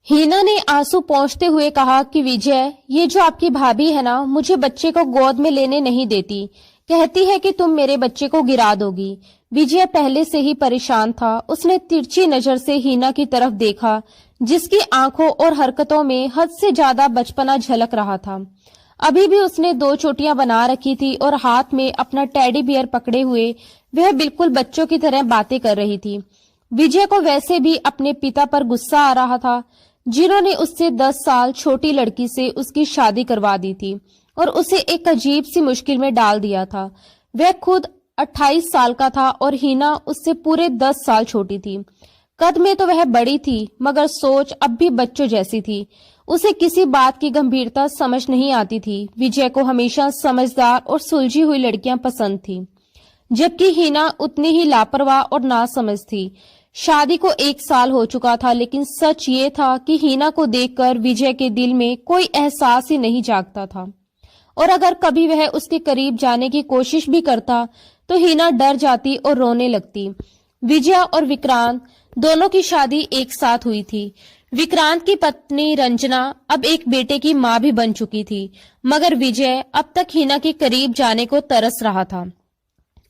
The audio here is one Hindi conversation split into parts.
हीना ने आंसू पोंछते हुए कहा कि विजय, ये जो आपकी भाभी है ना, मुझे बच्चे को गोद में लेने नहीं देती। कहती है कि तुम मेरे बच्चे को गिरा दोगी। विजय पहले से ही परेशान था। उसने तिरछी नजर से हीना की तरफ देखा, जिसकी आंखों और हरकतों में हद से ज्यादा बचपना झलक रहा था। अभी भी उसने 2 चोटियां बना रखी थी और हाथ में अपना टेडी बियर पकड़े हुए वह बिल्कुल बच्चों की तरह बातें कर रही थी। विजय को वैसे भी अपने पिता पर गुस्सा आ रहा था, जिन्होंने उससे 10 साल छोटी लड़की से उसकी शादी करवा दी थी और उसे एक अजीब सी मुश्किल में डाल दिया था। वह खुद 28 साल का था और हीना उससे पूरे 10 साल छोटी थी। कद में तो वह बड़ी थी, मगर सोच अब भी बच्चों जैसी थी। उसे किसी बात की गंभीरता समझ नहीं आती थी। विजय को हमेशा समझदार और सुलझी हुई लड़कियां पसंद थी, जबकि हीना उतनी ही लापरवाह और नासमझ थी। शादी को 1 साल हो चुका था, लेकिन सच ये था कि हीना को देखकर विजय के दिल में कोई एहसास ही नहीं जागता था, और अगर कभी वह उसके करीब जाने की कोशिश भी करता तो हीना डर जाती और रोने लगती। विजय और विक्रांत दोनों की शादी एक साथ हुई थी। विक्रांत की पत्नी रंजना अब एक बेटे की मां भी बन चुकी थी, मगर विजय अब तक हीना के करीब जाने को तरस रहा था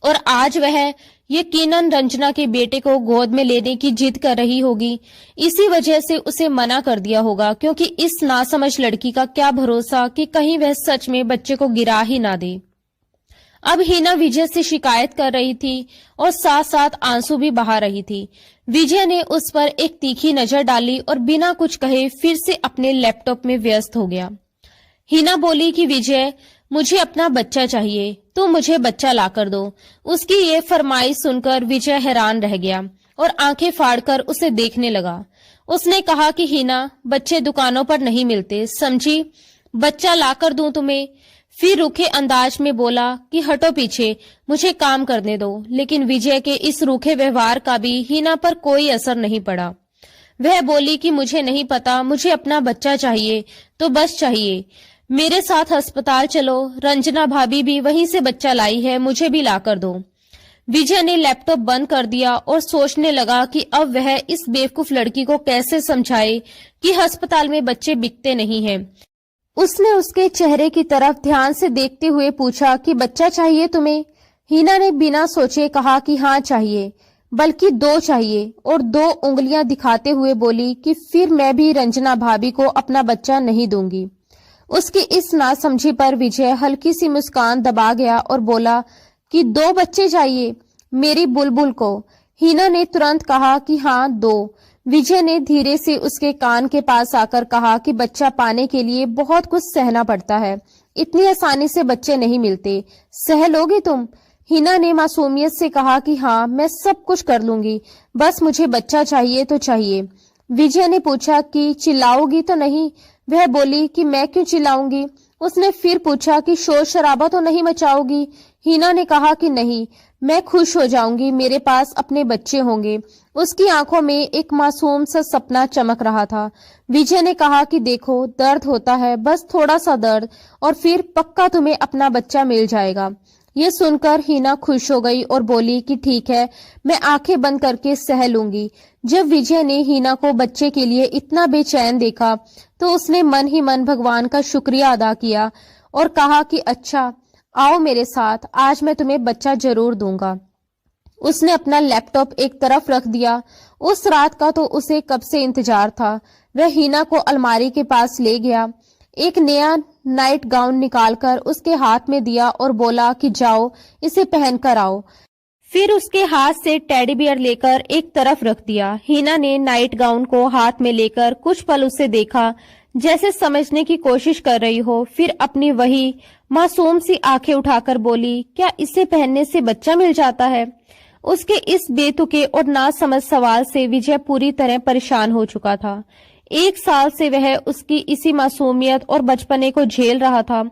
और आज वह यकीनन रंजना के बेटे को गोद में लेने की जिद कर रही होगी। इसी वजह से उसे मना कर दिया होगा, क्योंकि इस नासमझ लड़की का क्या भरोसा कि कहीं वह सच में बच्चे को गिरा ही ना दे। अब हीना विजय से शिकायत कर रही थी और साथ साथ आंसू भी बहा रही थी। विजय ने उस पर एक तीखी नजर डाली और बिना कुछ कहे फिर से अपने लैपटॉप में व्यस्त हो गया। हीना बोली कि विजय, मुझे अपना बच्चा चाहिए, तो मुझे बच्चा लाकर दो। उसकी ये फरमाइश सुनकर विजय हैरान रह गया और आंखें फाड़कर उसे देखने लगा। उसने कहा कि हीना, बच्चे दुकानों पर नहीं मिलते, समझी? बच्चा लाकर दूं तुम्हें? फिर रूखे अंदाज में बोला कि हटो पीछे, मुझे काम करने दो। लेकिन विजय के इस रूखे व्यवहार का भी हीना पर कोई असर नहीं पड़ा। वह बोली कि मुझे नहीं पता, मुझे अपना बच्चा चाहिए तो बस चाहिए। मेरे साथ अस्पताल चलो, रंजना भाभी भी वहीं से बच्चा लाई है, मुझे भी लाकर दो। विजय ने लैपटॉप बंद कर दिया और सोचने लगा कि अब वह इस बेवकूफ लड़की को कैसे समझाए कि अस्पताल में बच्चे बिकते नहीं हैं। उसने उसके चेहरे की तरफ ध्यान से देखते हुए पूछा कि बच्चा चाहिए तुम्हें? हीना ने बिना सोचे कहा कि हाँ चाहिए, बल्कि 2 चाहिए, और 2 उंगलियां दिखाते हुए बोली कि फिर मैं भी रंजना भाभी को अपना बच्चा नहीं दूंगी। उसकी इस नासमझी पर विजय हल्की सी मुस्कान दबा गया और बोला कि 2 बच्चे चाहिए मेरी बुलबुल को। हीना ने तुरंत कहा कि हाँ 2। विजय ने धीरे से उसके कान के पास आकर कहा कि बच्चा पाने के लिए बहुत कुछ सहना पड़ता है, इतनी आसानी से बच्चे नहीं मिलते, सह लोगी तुम? हीना ने मासूमियत से कहा कि हाँ, मैं सब कुछ कर लूंगी, बस मुझे बच्चा चाहिए तो चाहिए। विजय ने पूछा कि चिल्लाओगी तो नहीं? वह बोली कि मैं क्यों चिल्लाऊंगी। उसने फिर पूछा कि शोर शराबा तो नहीं मचाओगी? हीना ने कहा कि नहीं, मैं खुश हो जाऊंगी, मेरे पास अपने बच्चे होंगे। उसकी आंखों में एक मासूम सा सपना चमक रहा था। विजय ने कहा कि देखो, दर्द होता है, बस थोड़ा सा दर्द, और फिर पक्का तुम्हें अपना बच्चा मिल जाएगा। ये सुनकर हीना खुश हो गई और बोली कि ठीक है, मैं आंखें बंद करके सह लूंगी। जब विजय ने हीना को बच्चे के लिए इतना बेचैन देखा तो उसने मन ही मन भगवान का शुक्रिया अदा किया और कहा कि अच्छा, आओ मेरे साथ, आज मैं तुम्हें बच्चा जरूर दूंगा। उसने अपना लैपटॉप एक तरफ रख दिया। उस रात का तो उसे कब से इंतजार था। वह हीना को अलमारी के पास ले गया, एक नया नाइट गाउन निकालकर उसके हाथ में दिया और बोला कि जाओ, इसे पहनकर आओ। फिर उसके हाथ से टेडी बियर लेकर एक तरफ रख दिया। हीना ने नाइट गाउन को हाथ में लेकर कुछ पल उसे देखा, जैसे समझने की कोशिश कर रही हो। फिर अपनी वही मासूम सी आंखें उठाकर बोली, क्या इसे पहनने से बच्चा मिल जाता है? उसके इस बेतुके और नासमझ सवाल से विजय पूरी तरह परेशान हो चुका था। 1 साल से वह उसकी इसी मासूमियत और बचपने को झेल रहा था।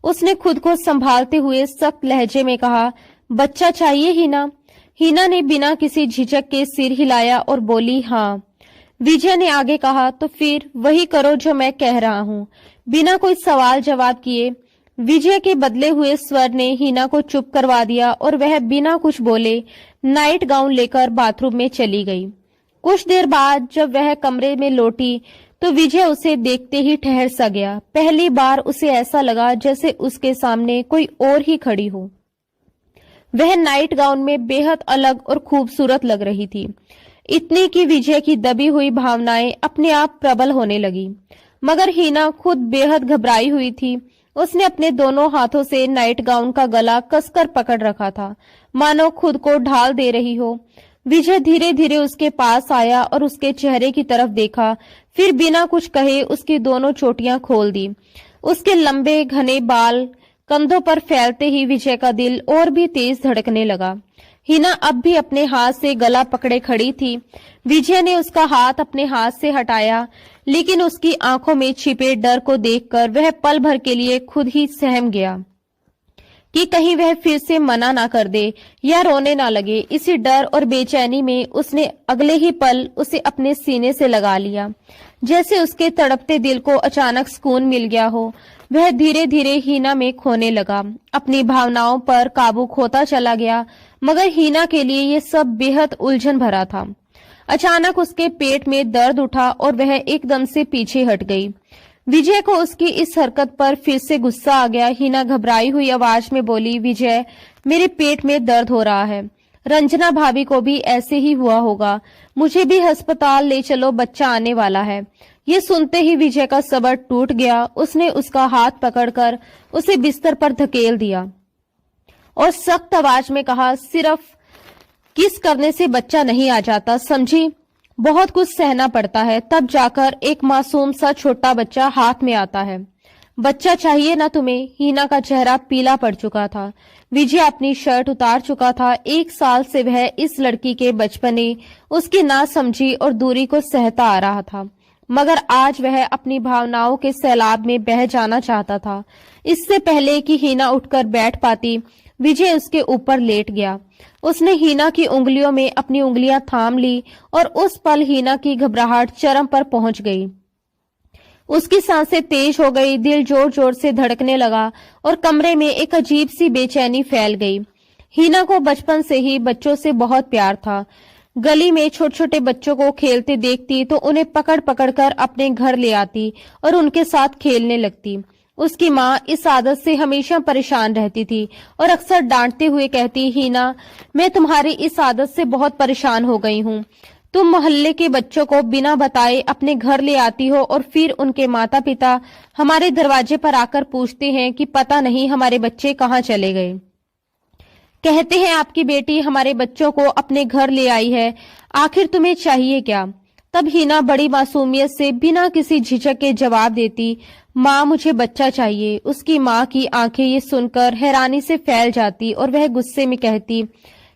उसने खुद को संभालते हुए सख्त लहजे में कहा, बच्चा चाहिए हीना? हीना ने बिना किसी झिझक के सिर हिलाया और बोली हाँ। विजय ने आगे कहा, तो फिर वही करो जो मैं कह रहा हूँ। बिना कोई सवाल जवाब किए विजय के बदले हुए स्वर ने हीना को चुप करवा दिया और वह बिना कुछ बोले नाइट गाउन लेकर बाथरूम में चली गई। कुछ देर बाद जब वह कमरे में लौटी तो विजय उसे देखते ही ठहर सा गया। पहली बार उसे ऐसा लगा जैसे उसके सामने कोई और ही खड़ी हो। वह नाइट गाउन में बेहद अलग और खूबसूरत लग रही थी, इतनी कि विजय की दबी हुई भावनाएं अपने आप प्रबल होने लगी। मगर हीना खुद बेहद घबराई हुई थी। उसने अपने दोनों हाथों से नाइट गाउन का गला कसकर पकड़ रखा था, मानो खुद को ढाल दे रही हो। विजय धीरे धीरे उसके पास आया और उसके चेहरे की तरफ देखा, फिर बिना कुछ कहे उसकी दोनों चोटियां खोल दी। उसके लंबे घने बाल कंधों पर फैलते ही विजय का दिल और भी तेज धड़कने लगा। हिना अब भी अपने हाथ से गला पकड़े खड़ी थी। विजय ने उसका हाथ अपने हाथ से हटाया, लेकिन उसकी आंखों में छिपे डर को देखकर वह पल भर के लिए खुद ही सहम गया कि कहीं वह फिर से मना ना कर दे या रोने ना लगे। इसी डर और बेचैनी में उसने अगले ही पल उसे अपने सीने से लगा लिया, जैसे उसके तड़पते दिल को अचानक सुकून मिल गया हो। वह धीरे धीरे हीना में खोने लगा, अपनी भावनाओं पर काबू खोता चला गया। मगर हीना के लिए ये सब बेहद उलझन भरा था। अचानक उसके पेट में दर्द उठा और वह एकदम से पीछे हट गई। विजय को उसकी इस हरकत पर फिर से गुस्सा आ गया। हीना घबराई हुई आवाज में बोली, विजय, मेरे पेट में दर्द हो रहा है। रंजना भाभी को भी ऐसे ही हुआ होगा। मुझे भी अस्पताल ले चलो, बच्चा आने वाला है। ये सुनते ही विजय का सब्र टूट गया। उसने उसका हाथ पकड़कर उसे बिस्तर पर धकेल दिया और सख्त आवाज में कहा, सिर्फ किस करने से बच्चा नहीं आ जाता, समझी? बहुत कुछ सहना पड़ता है, तब जाकर एक मासूम सा छोटा बच्चा हाथ में आता है। बच्चा चाहिए ना तुम्हें? हीना का चेहरा पीला पड़ चुका था। विजय अपनी शर्ट उतार चुका था। 1 साल से वह इस लड़की के बचपने, उसकी नासमझी और दूरी को सहता आ रहा था, मगर आज वह अपनी भावनाओं के सैलाब में बह जाना चाहता था। इससे पहले कि हीना उठकर बैठ पाती, विजय उसके ऊपर लेट गया। उसने हीना की उंगलियों में अपनी उंगलियां थाम ली और उस पल हीना की घबराहट चरम पर पहुंच गई। उसकी सांसें तेज हो गई, दिल जोर जोर से धड़कने लगा और कमरे में एक अजीब सी बेचैनी फैल गई। हीना को बचपन से ही बच्चों से बहुत प्यार था। गली में छोटे छोटे बच्चों को खेलते देखती तो उन्हें पकड़ पकड़ कर अपने घर ले आती और उनके साथ खेलने लगती। उसकी माँ इस आदत से हमेशा परेशान रहती थी और अक्सर डांटते हुए कहती, हीना, मैं तुम्हारी इस आदत से बहुत परेशान हो गई हूँ। तुम मोहल्ले के बच्चों को बिना बताए अपने घर ले आती हो और फिर उनके माता पिता हमारे दरवाजे पर आकर पूछते हैं कि पता नहीं हमारे बच्चे कहाँ चले गए। कहते हैं आपकी बेटी हमारे बच्चों को अपने घर ले आई है, आखिर तुम्हें चाहिए क्या? तब हीना बड़ी मासूमियत से बिना किसी झिझक के जवाब देती, माँ, मुझे बच्चा चाहिए। उसकी माँ की आंखें ये सुनकर हैरानी से फैल जाती और वह गुस्से में कहती,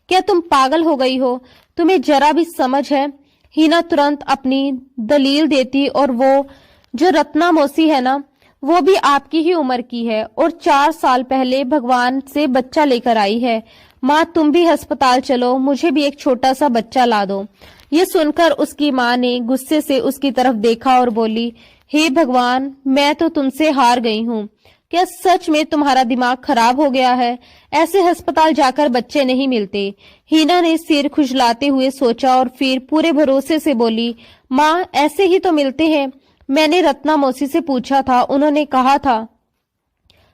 क्या तुम पागल हो गई हो? तुम्हें जरा भी समझ है? हीना तुरंत अपनी दलील देती, और वो जो रत्ना मौसी है ना, वो भी आपकी ही उम्र की है और 4 साल पहले भगवान से बच्चा लेकर आई है। माँ, तुम भी अस्पताल चलो, मुझे भी एक छोटा सा बच्चा ला दो। ये सुनकर उसकी माँ ने गुस्से से उसकी तरफ देखा और बोली, हे भगवान, मैं तो तुमसे हार गई हूँ। क्या सच में तुम्हारा दिमाग खराब हो गया है? ऐसे अस्पताल जाकर बच्चे नहीं मिलते। हीना ने सिर खुजलाते हुए सोचा और फिर पूरे भरोसे से बोली, माँ, ऐसे ही तो मिलते हैं। मैंने रत्ना मौसी से पूछा था, उन्होंने कहा था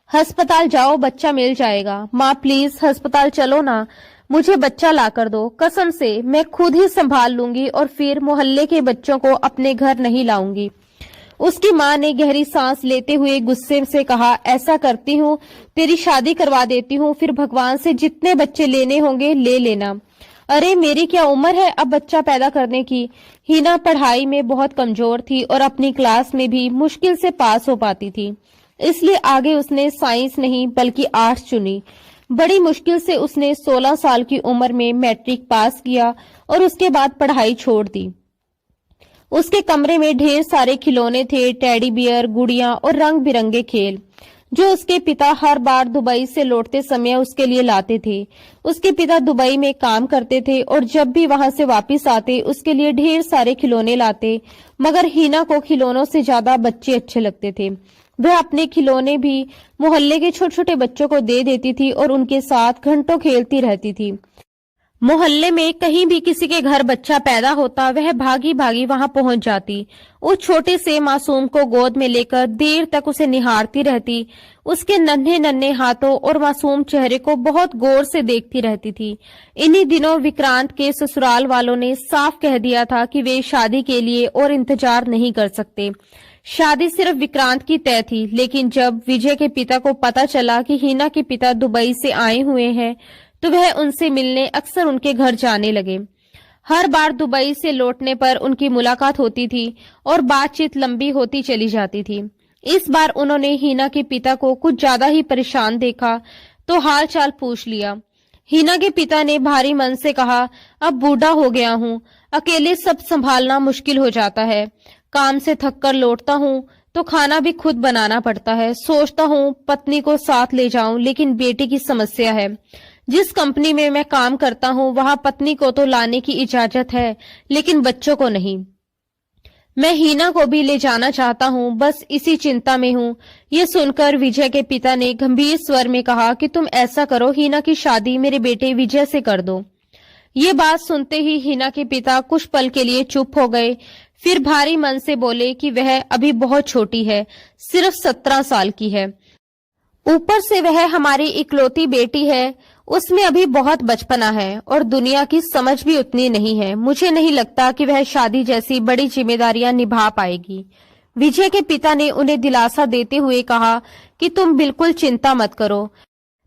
अस्पताल जाओ, बच्चा मिल जाएगा। माँ, प्लीज अस्पताल चलो ना, मुझे बच्चा ला कर दो। कसम से मैं खुद ही संभाल लूंगी और फिर मोहल्ले के बच्चों को अपने घर नहीं लाऊंगी। उसकी माँ ने गहरी सांस लेते हुए गुस्से से कहा, ऐसा करती हूँ, तेरी शादी करवा देती हूँ, फिर भगवान से जितने बच्चे लेने होंगे ले लेना। अरे, मेरी क्या उम्र है अब बच्चा पैदा करने की? हीना पढ़ाई में बहुत कमजोर थी और अपनी क्लास में भी मुश्किल से पास हो पाती थी, इसलिए आगे उसने साइंस नहीं बल्कि आर्ट्स चुनी। बड़ी मुश्किल से उसने 16 साल की उम्र में मैट्रिक पास किया और उसके बाद पढ़ाई छोड़ दी। उसके कमरे में ढेर सारे खिलौने थे, टेडी बियर, गुड़ियां और रंग बिरंगे खेल, जो उसके पिता हर बार दुबई से लौटते समय उसके लिए लाते थे। उसके पिता दुबई में काम करते थे और जब भी वहां से वापस आते उसके लिए ढेर सारे खिलौने लाते, मगर हीना को खिलौनों से ज्यादा बच्चे अच्छे लगते थे। वह अपने खिलौने भी मोहल्ले के छोटे छोटे बच्चों को दे देती थी और उनके साथ घंटों खेलती रहती थी। मोहल्ले में कहीं भी किसी के घर बच्चा पैदा होता, वह भागी भागी वहां पहुंच जाती। उस छोटे से मासूम को गोद में लेकर देर तक उसे निहारती रहती। उसके नन्हे नन्हे हाथों और मासूम चेहरे को बहुत गौर से देखती रहती थी। इन्हीं दिनों विक्रांत के ससुराल वालों ने साफ कह दिया था कि वे शादी के लिए और इंतजार नहीं कर सकते। शादी सिर्फ विक्रांत की तय थी, लेकिन जब विजय के पिता को पता चला कि हिना के पिता दुबई से आए हुए हैं, तो वह उनसे मिलने अक्सर उनके घर जाने लगे। हर बार दुबई से लौटने पर उनकी मुलाकात होती थी और बातचीत लंबी होती चली जाती थी। इस बार उन्होंने हिना के पिता को कुछ ज्यादा ही परेशान देखा तो हाल चाल पूछ लिया। हिना के पिता ने भारी मन से कहा, अब बूढ़ा हो गया हूँ, अकेले सब संभालना मुश्किल हो जाता है। काम से थक कर लौटता हूँ तो खाना भी खुद बनाना पड़ता है। सोचता हूँ पत्नी को साथ ले जाऊं, लेकिन बेटे की समस्या है। जिस कंपनी में मैं काम करता हूँ वहां पत्नी को तो लाने की इजाजत है, लेकिन बच्चों को नहीं। मैं हिना को भी ले जाना चाहता हूँ, बस इसी चिंता में हूँ। ये सुनकर विजय के पिता ने गंभीर स्वर में कहा कि तुम ऐसा करो, हिना की शादी मेरे बेटे विजय से कर दो। ये बात सुनते ही हिना के पिता कुछ पल के लिए चुप हो गए, फिर भारी मन से बोले कि वह अभी बहुत छोटी है, सिर्फ 17 साल की है। ऊपर से वह हमारी इकलौती बेटी है, उसमें अभी बहुत बचपना है और दुनिया की समझ भी उतनी नहीं है। मुझे नहीं लगता कि वह शादी जैसी बड़ी जिम्मेदारियां निभा पाएगी। विजय के पिता ने उन्हें दिलासा देते हुए कहा कि तुम बिल्कुल चिंता मत करो,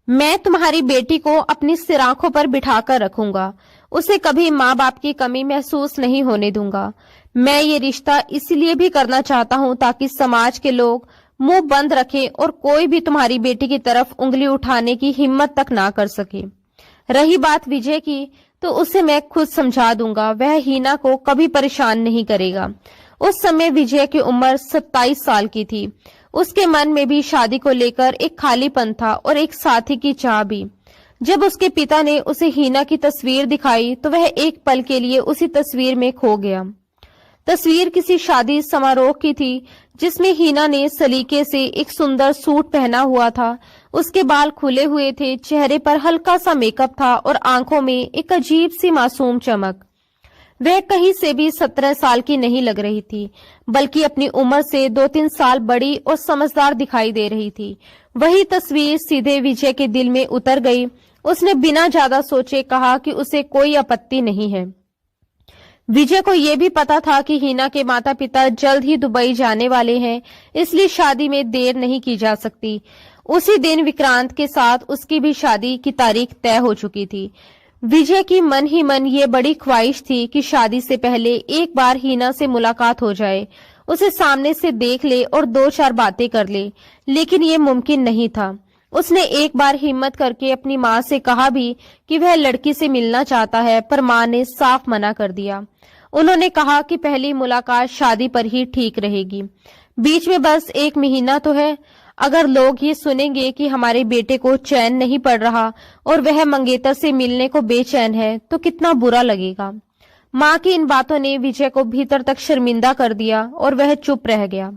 मैं तुम्हारी बेटी को अपनी सिर आंखों पर बिठाकर रखूंगा। उसे कभी माँ बाप की कमी महसूस नहीं होने दूंगा। मैं ये रिश्ता इसलिए भी करना चाहता हूँ ताकि समाज के लोग मुंह बंद रखें और कोई भी तुम्हारी बेटी की तरफ उंगली उठाने की हिम्मत तक ना कर सके। रही बात विजय की, तो उसे मैं खुद समझा दूंगा, वह हिना को कभी परेशान नहीं करेगा। उस समय विजय की उम्र 27 साल की थी। उसके मन में भी शादी को लेकर एक खालीपन था और एक साथी की चाह भी। जब उसके पिता ने उसे हिना की तस्वीर दिखाई तो वह एक पल के लिए उसी तस्वीर में खो गया। तस्वीर किसी शादी समारोह की थी जिसमें हिना ने सलीके से एक सुंदर सूट पहना हुआ था। उसके बाल खुले हुए थे, चेहरे पर हल्का सा मेकअप था और आंखों में एक अजीब सी मासूम चमक। वह कहीं से भी 17 साल की नहीं लग रही थी, बल्कि अपनी उम्र से 2-3 साल बड़ी और समझदार दिखाई दे रही थी। वही तस्वीर सीधे विजय के दिल में उतर गई। उसने बिना ज्यादा सोचे कहा कि उसे कोई आपत्ति नहीं है। विजय को यह भी पता था कि हिना के माता पिता जल्द ही दुबई जाने वाले हैं, इसलिए शादी में देर नहीं की जा सकती। उसी दिन विक्रांत के साथ उसकी भी शादी की तारीख तय हो चुकी थी। विजय की मन ही मन ये बड़ी ख्वाहिश थी कि शादी से पहले एक बार हिना से मुलाकात हो जाए, उसे सामने से देख ले और 2-4 बातें कर ले, लेकिन ये मुमकिन नहीं था। उसने एक बार हिम्मत करके अपनी माँ से कहा भी कि वह लड़की से मिलना चाहता है, पर माँ ने साफ मना कर दिया। उन्होंने कहा कि पहली मुलाकात शादी पर ही ठीक रहेगी, बीच में बस 1 महीना तो है। अगर लोग ये सुनेंगे कि हमारे बेटे को चैन नहीं पड़ रहा और वह मंगेतर से मिलने को बेचैन है, तो कितना बुरा लगेगा। माँ की इन बातों ने विजय को भीतर तक शर्मिंदा कर दिया और वह चुप रह गया।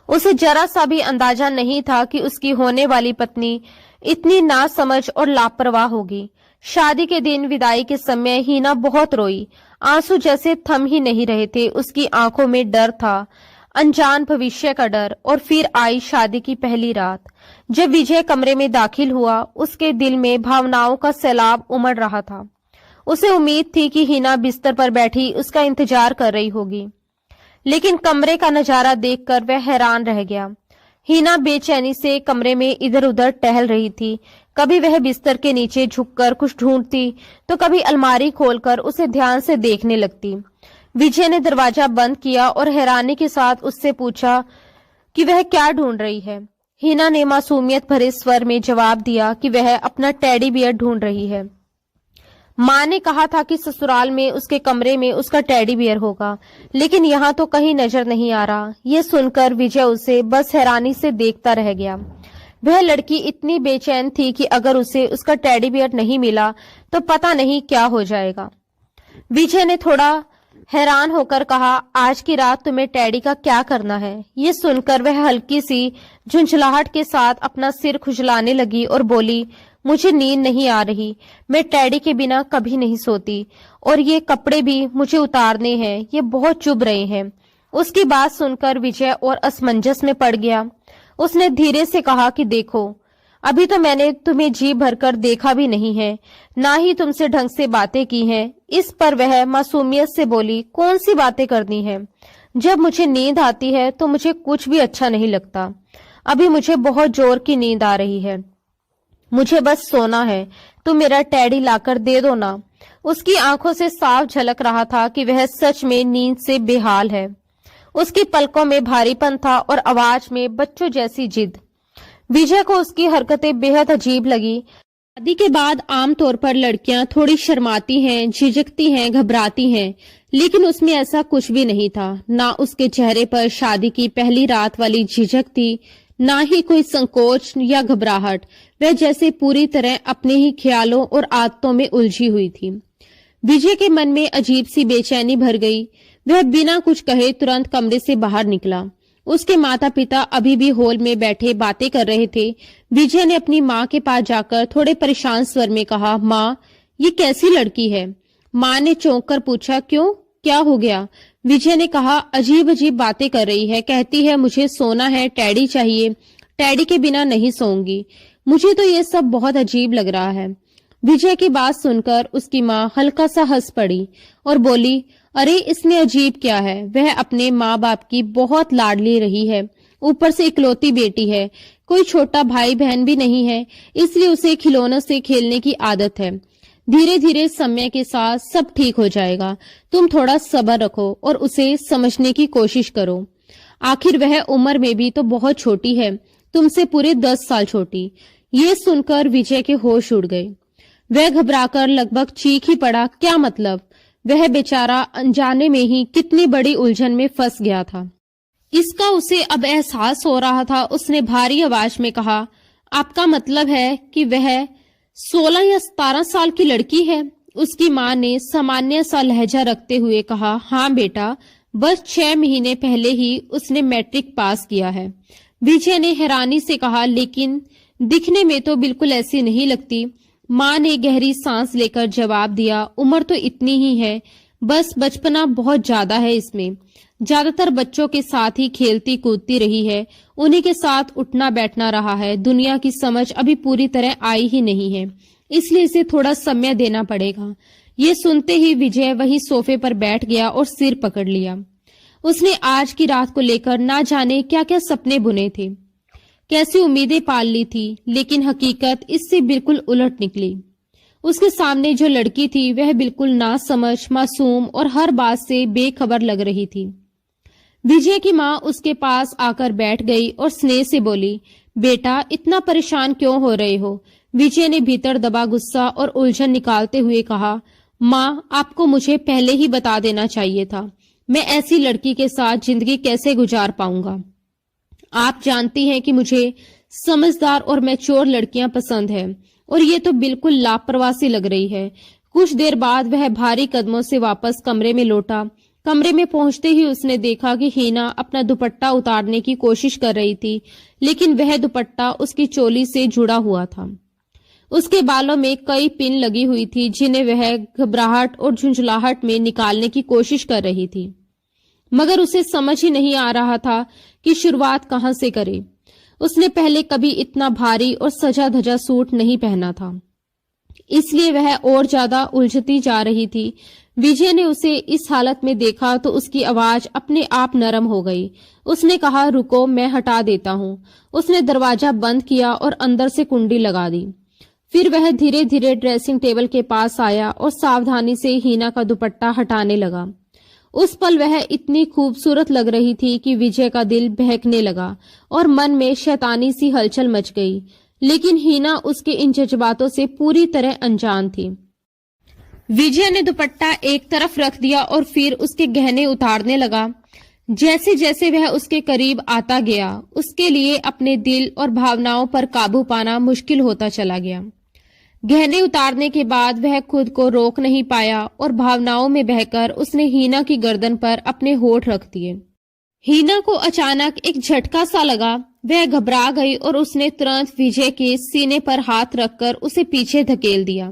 उसे जरा सा भी अंदाजा नहीं था कि उसकी होने वाली पत्नी इतनी नासमझ और लापरवाह होगी। शादी के दिन विदाई के समय हिना बहुत रोई, आंसू जैसे थम ही नहीं रहे थे। उसकी आंखों में डर था, अनजान भविष्य का डर। और फिर आई शादी की पहली रात। जब विजय कमरे में दाखिल हुआ, उसके दिल में भावनाओं का सैलाब उमड़ रहा था। उसे उम्मीद थी कि हिना बिस्तर पर बैठी उसका इंतजार कर रही होगी, लेकिन कमरे का नजारा देखकर वह हैरान रह गया। हिना बेचैनी से कमरे में इधर उधर टहल रही थी। कभी वह बिस्तर के नीचे झुककर कुछ ढूंढती, तो कभी अलमारी खोलकर उसे ध्यान से देखने लगती। विजय ने दरवाजा बंद किया और हैरानी के साथ उससे पूछा कि वह क्या ढूंढ रही है। हिना ने मासूमियत भरे स्वर में जवाब दिया कि वह अपना टेडी बियर ढूंढ रही है। माँ ने कहा था कि ससुराल में उसके कमरे में उसका टेडी बियर होगा, लेकिन यहाँ तो कहीं नजर नहीं आ रहा। ये सुनकर विजय उसे बस हैरानी से देखता रह गया। वह लड़की इतनी बेचैन थी कि अगर उसे उसका टेडी बियर नहीं मिला तो पता नहीं क्या हो जाएगा। विजय ने थोड़ा हैरान होकर कहा, आज की रात तुम्हें टेडी का क्या करना है? ये सुनकर वह हल्की सी झुंझलाहट के साथ अपना सिर खुजलाने लगी और बोली, मुझे नींद नहीं आ रही। मैं टैडी के बिना कभी नहीं सोती और ये कपड़े भी मुझे उतारने हैं, ये बहुत चुभ रहे हैं। उसकी बात सुनकर विजय और असमंजस में पड़ गया। उसने धीरे से कहा कि देखो, अभी तो मैंने तुम्हें जी भरकर देखा भी नहीं है, ना ही तुमसे ढंग से बातें की हैं। इस पर वह मासूमियत से बोली, कौन सी बातें करनी है? जब मुझे नींद आती है तो मुझे कुछ भी अच्छा नहीं लगता। अभी मुझे बहुत जोर की नींद आ रही है, मुझे बस सोना है। तुम मेरा टैडी लाकर दे दो ना। उसकी आंखों से साफ झलक रहा था कि वह सच में नींद से बेहाल है। उसकी पलकों में भारीपन था और आवाज में बच्चों जैसी जिद। विजय को उसकी हरकतें बेहद अजीब लगी। शादी के बाद आमतौर पर लड़कियां थोड़ी शर्माती हैं, झिझकती हैं, घबराती हैं, लेकिन उसमें ऐसा कुछ भी नहीं था। ना उसके चेहरे पर शादी की पहली रात वाली झिझक थी, ना ही कोई संकोच या घबराहट। वह जैसे पूरी तरह अपने ही ख्यालों और आदतों में उलझी हुई थी। विजय के मन में अजीब सी बेचैनी भर गई। वह बिना कुछ कहे तुरंत कमरे से बाहर निकला। उसके माता पिता अभी भी हॉल में बैठे बातें कर रहे थे। विजय ने अपनी माँ के पास जाकर थोड़े परेशान स्वर में कहा, माँ, ये कैसी लड़की है? माँ ने चौंक कर पूछा, क्यों, क्या हो गया? विजय ने कहा, अजीब अजीब बातें कर रही है, कहती है मुझे सोना है, टैडी चाहिए, टैडी के बिना नहीं सोऊंगी। मुझे तो ये सब बहुत अजीब लग रहा है। विजय की बात सुनकर उसकी माँ हल्का सा हंस पड़ी और बोली, अरे इसमें अजीब क्या है? वह अपने माँ बाप की बहुत लाडली रही है, ऊपर से इकलौती बेटी है, कोई छोटा भाई बहन भी नहीं है, इसलिए उसे खिलौनों से खेलने की आदत है। धीरे धीरे समय के साथ सब ठीक हो जाएगा। तुम थोड़ा सब्र रखो और उसे समझने की कोशिश करो। आखिर वह उम्र में भी तो बहुत छोटी है, तुमसे पूरे 10 साल छोटी। ये सुनकर विजय के होश उड़ गए। वह घबराकर लगभग चीख ही पड़ा। क्या मतलब? वह बेचारा अनजाने में ही कितनी बड़ी उलझन में फंस गया था, इसका उसे अब एहसास हो रहा था। उसने भारी आवाज में कहा, आपका मतलब है कि वह 16 या 17 साल की लड़की है? उसकी माँ ने सामान्य सा लहजा रखते हुए कहा, हाँ बेटा, बस 6 महीने पहले ही उसने मैट्रिक पास किया है। विजय ने हैरानी से कहा, लेकिन दिखने में तो बिल्कुल ऐसी नहीं लगती। माँ ने गहरी सांस लेकर जवाब दिया, उम्र तो इतनी ही है, बस बचपना बहुत ज्यादा है इसमें। ज्यादातर बच्चों के साथ ही खेलती कूदती रही है, उन्हीं के साथ उठना बैठना रहा है। दुनिया की समझ अभी पूरी तरह आई ही नहीं है, इसलिए इसे थोड़ा समय देना पड़ेगा। ये सुनते ही विजय वही सोफे पर बैठ गया और सिर पकड़ लिया। उसने आज की रात को लेकर ना जाने क्या क्या सपने बुने थे, कैसी उम्मीदें पाल ली थी, लेकिन हकीकत इससे बिल्कुल उलट निकली। उसके सामने जो लड़की थी वह बिल्कुल नासमझ, मासूम और हर बात से बेखबर लग रही थी। विजय की माँ उसके पास आकर बैठ गई और स्नेह से बोली, बेटा इतना परेशान क्यों हो रहे हो? विजय ने भीतर दबा गुस्सा और उलझन निकालते हुए कहा, माँ, आपको मुझे पहले ही बता देना चाहिए था। मैं ऐसी लड़की के साथ जिंदगी कैसे गुजार पाऊंगा? आप जानती हैं कि मुझे समझदार और मैच्योर लड़कियां पसंद है, और ये तो बिल्कुल लापरवाही सी लग रही है। कुछ देर बाद वह भारी कदमों से वापस कमरे में लौटा। कमरे में पहुंचते ही उसने देखा कि हीना अपना दुपट्टा उतारने की कोशिश कर रही थी, लेकिन वह दुपट्टा उसकी चोली से जुड़ा हुआ था। उसके बालों में कई पिन लगी हुई थी, जिन्हें वह घबराहट और झुंझलाहट में निकालने की कोशिश कर रही थी, मगर उसे समझ ही नहीं आ रहा था कि शुरुआत कहां से करे। उसने पहले कभी इतना भारी और सजा धजा सूट नहीं पहना था, इसलिए वह और ज्यादा उलझती जा रही थी। विजय ने उसे इस हालत में देखा तो उसकी आवाज अपने आप नरम हो गई। उसने कहा, रुको, मैं हटा देता हूँ। उसने दरवाजा बंद किया और अंदर से कुंडी लगा दी। फिर वह धीरे धीरे ड्रेसिंग टेबल के पास आया और सावधानी से हीना का दुपट्टा हटाने लगा। उस पल वह इतनी खूबसूरत लग रही थी कि विजय का दिल बहकने लगा और मन में शैतानी सी हलचल मच गई, लेकिन हीना उसके इन जज्बातों से पूरी तरह अनजान थी। विजय ने दुपट्टा एक तरफ रख दिया और फिर उसके गहने उतारने लगा। जैसे जैसे वह उसके करीब आता गया, उसके लिए अपने दिल और भावनाओं पर काबू पाना मुश्किल होता चला गया। गहने उतारने के बाद वह खुद को रोक नहीं पाया और भावनाओं में बहकर उसने हीना की गर्दन पर अपने होठ रख दिए। हीना को अचानक एक झटका सा लगा। वह घबरा गई और उसने तुरंत विजय के सीने पर हाथ रखकर उसे पीछे धकेल दिया।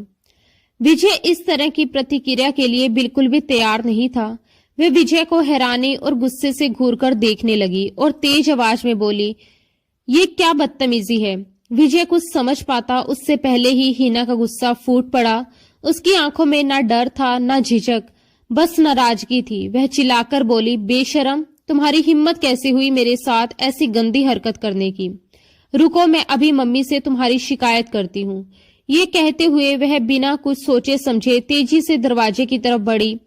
विजय इस तरह की प्रतिक्रिया के लिए बिल्कुल भी तैयार नहीं था। वह विजय को हैरानी और गुस्से से घूरकर देखने लगी और तेज आवाज में बोली, ये क्या बदतमीजी है। विजय कुछ समझ पाता उससे पहले ही हीना का गुस्सा फूट पड़ा। उसकी आंखों में ना डर था ना झिझक, बस नाराजगी थी। वह चिल्लाकर बोली, बेशरम, तुम्हारी हिम्मत कैसे हुई मेरे साथ ऐसी गंदी हरकत करने की। रुको, मैं अभी मम्मी से तुम्हारी शिकायत करती हूँ। ये कहते हुए वह बिना कुछ सोचे समझे तेजी से दरवाजे की तरफ बढ़ी,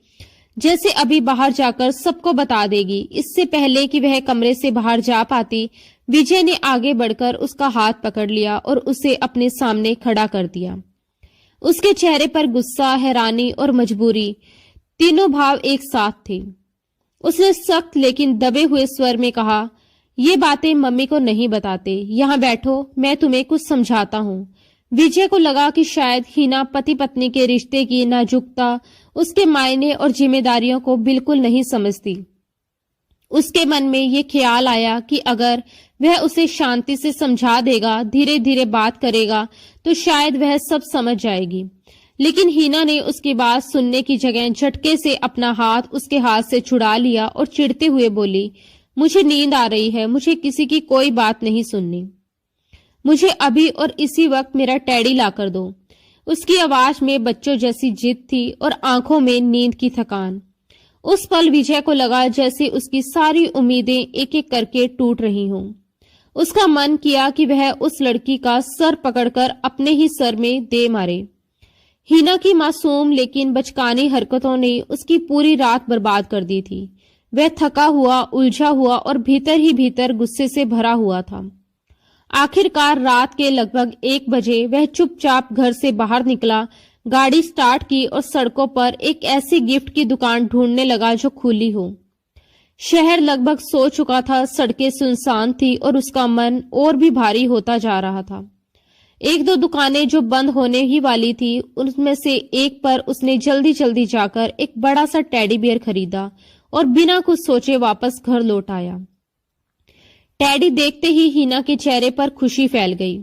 जैसे अभी बाहर जाकर सबको बता देगी। इससे पहले कि वह कमरे से बाहर जा पाती, विजय ने आगे बढ़कर उसका हाथ पकड़ लिया और उसे अपने सामने खड़ा कर दिया। उसके चेहरे पर गुस्सा, हैरानी और मजबूरी, तीनों भाव एक साथ थे। उसने सख्त लेकिन दबे हुए स्वर में कहा, ये बातें मम्मी को नहीं बताते। यहाँ बैठो, मैं तुम्हें कुछ समझाता हूँ। विजय को लगा कि शायद हीना पति पत्नी के रिश्ते की नाजुकता, उसके मायने और जिम्मेदारियों को बिल्कुल नहीं समझती। उसके मन में ये ख्याल आया कि अगर वह उसे शांति से समझा देगा, धीरे धीरे बात करेगा, तो शायद वह सब समझ जाएगी। लेकिन हीना ने उसकी बात सुनने की जगह झटके से अपना हाथ उसके हाथ से छुड़ा लिया और चिढ़ते हुए बोली, मुझे नींद आ रही है, मुझे किसी की कोई बात नहीं सुननी। मुझे अभी और इसी वक्त मेरा टेडी लाकर दो। उसकी आवाज में बच्चों जैसी जिद थी और आंखों में नींद की थकान। उस पल विजय को लगा जैसे उसकी सारी उम्मीदें एक एक करके टूट रही हों। उसका मन किया कि वह उस लड़की का सर पकड़कर अपने ही सर में दे मारे। हीना की मासूम लेकिन बचकानी हरकतों ने उसकी पूरी रात बर्बाद कर दी थी। वह थका हुआ, उलझा हुआ और भीतर ही भीतर गुस्से से भरा हुआ था। आखिरकार रात के लगभग 1 बजे वह चुपचाप घर से बाहर निकला, गाड़ी स्टार्ट की और सड़कों पर एक ऐसी गिफ्ट की दुकान ढूंढने लगा जो खुली हो। शहर लगभग सो चुका था, सड़कें सुनसान थी और उसका मन और भी भारी होता जा रहा था। 1-2 दुकानें जो बंद होने ही वाली थी, उनमें से एक पर उसने जल्दी जल्दी जाकर एक बड़ा सा टेडी बियर खरीदा और बिना कुछ सोचे वापस घर लौट आया। टेडी देखते ही हीना के चेहरे पर खुशी फैल गई।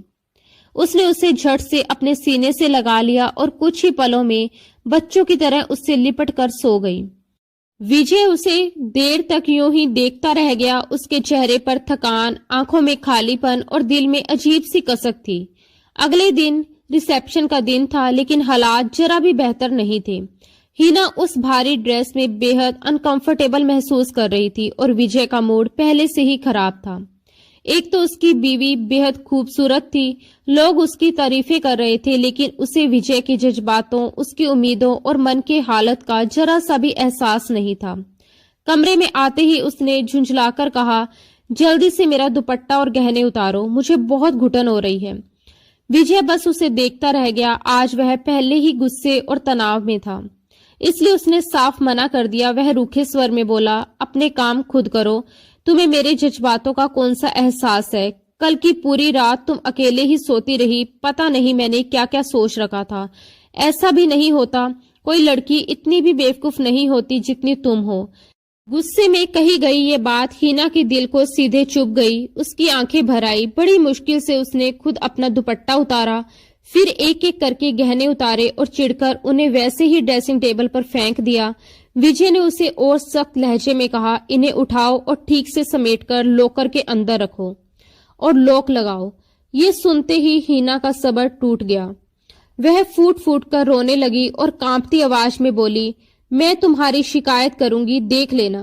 उसने उसे झट से अपने सीने से लगा लिया और कुछ ही पलों में बच्चों की तरह उससे लिपट कर सो गई। विजय उसे देर तक यूं ही देखता रह गया। उसके चेहरे पर थकान, आंखों में खालीपन और दिल में अजीब सी कसक थी। अगले दिन रिसेप्शन का दिन था, लेकिन हालात जरा भी बेहतर नहीं थे। हीना उस भारी ड्रेस में बेहद अनकंफर्टेबल महसूस कर रही थी और विजय का मूड पहले से ही खराब था। एक तो उसकी बीवी बेहद खूबसूरत थी, लोग उसकी तारीफें कर रहे थे, लेकिन उसे विजय के जज्बातों, उसकी उम्मीदों और मन के हालत का जरा सा भी एहसास नहीं था। कमरे में आते ही उसने झुंझलाकर कहा, जल्दी से मेरा दुपट्टा और गहने उतारो, मुझे बहुत घुटन हो रही है। विजय बस उसे देखता रह गया। आज वह पहले ही गुस्से और तनाव में था, इसलिए उसने साफ मना कर दिया। वह रूखे स्वर में बोला, अपने काम खुद करो, तुम्हें मेरे जज्बातों का कौन सा एहसास है। कल की पूरी रात तुम अकेले ही सोती रही, पता नहीं मैंने क्या क्या सोच रखा था। ऐसा भी नहीं होता, कोई लड़की इतनी भी बेवकूफ नहीं होती जितनी तुम हो। गुस्से में कही गई ये बात हीना के दिल को सीधे चुभ गई। उसकी आंखें भर आई। बड़ी मुश्किल से उसने खुद अपना दुपट्टा उतारा, फिर एक एक करके गहने उतारे और चिढ़कर उन्हें वैसे ही ड्रेसिंग टेबल पर फेंक दिया। विजय ने उसे और सख्त लहजे में कहा, इन्हें उठाओ और ठीक से समेटकर लॉकर के अंदर रखो और लॉक लगाओ। ये सुनते ही हीना का सब्र टूट गया। वह फूट फूट कर रोने लगी और कांपती आवाज में बोली, मैं तुम्हारी शिकायत करूंगी, देख लेना।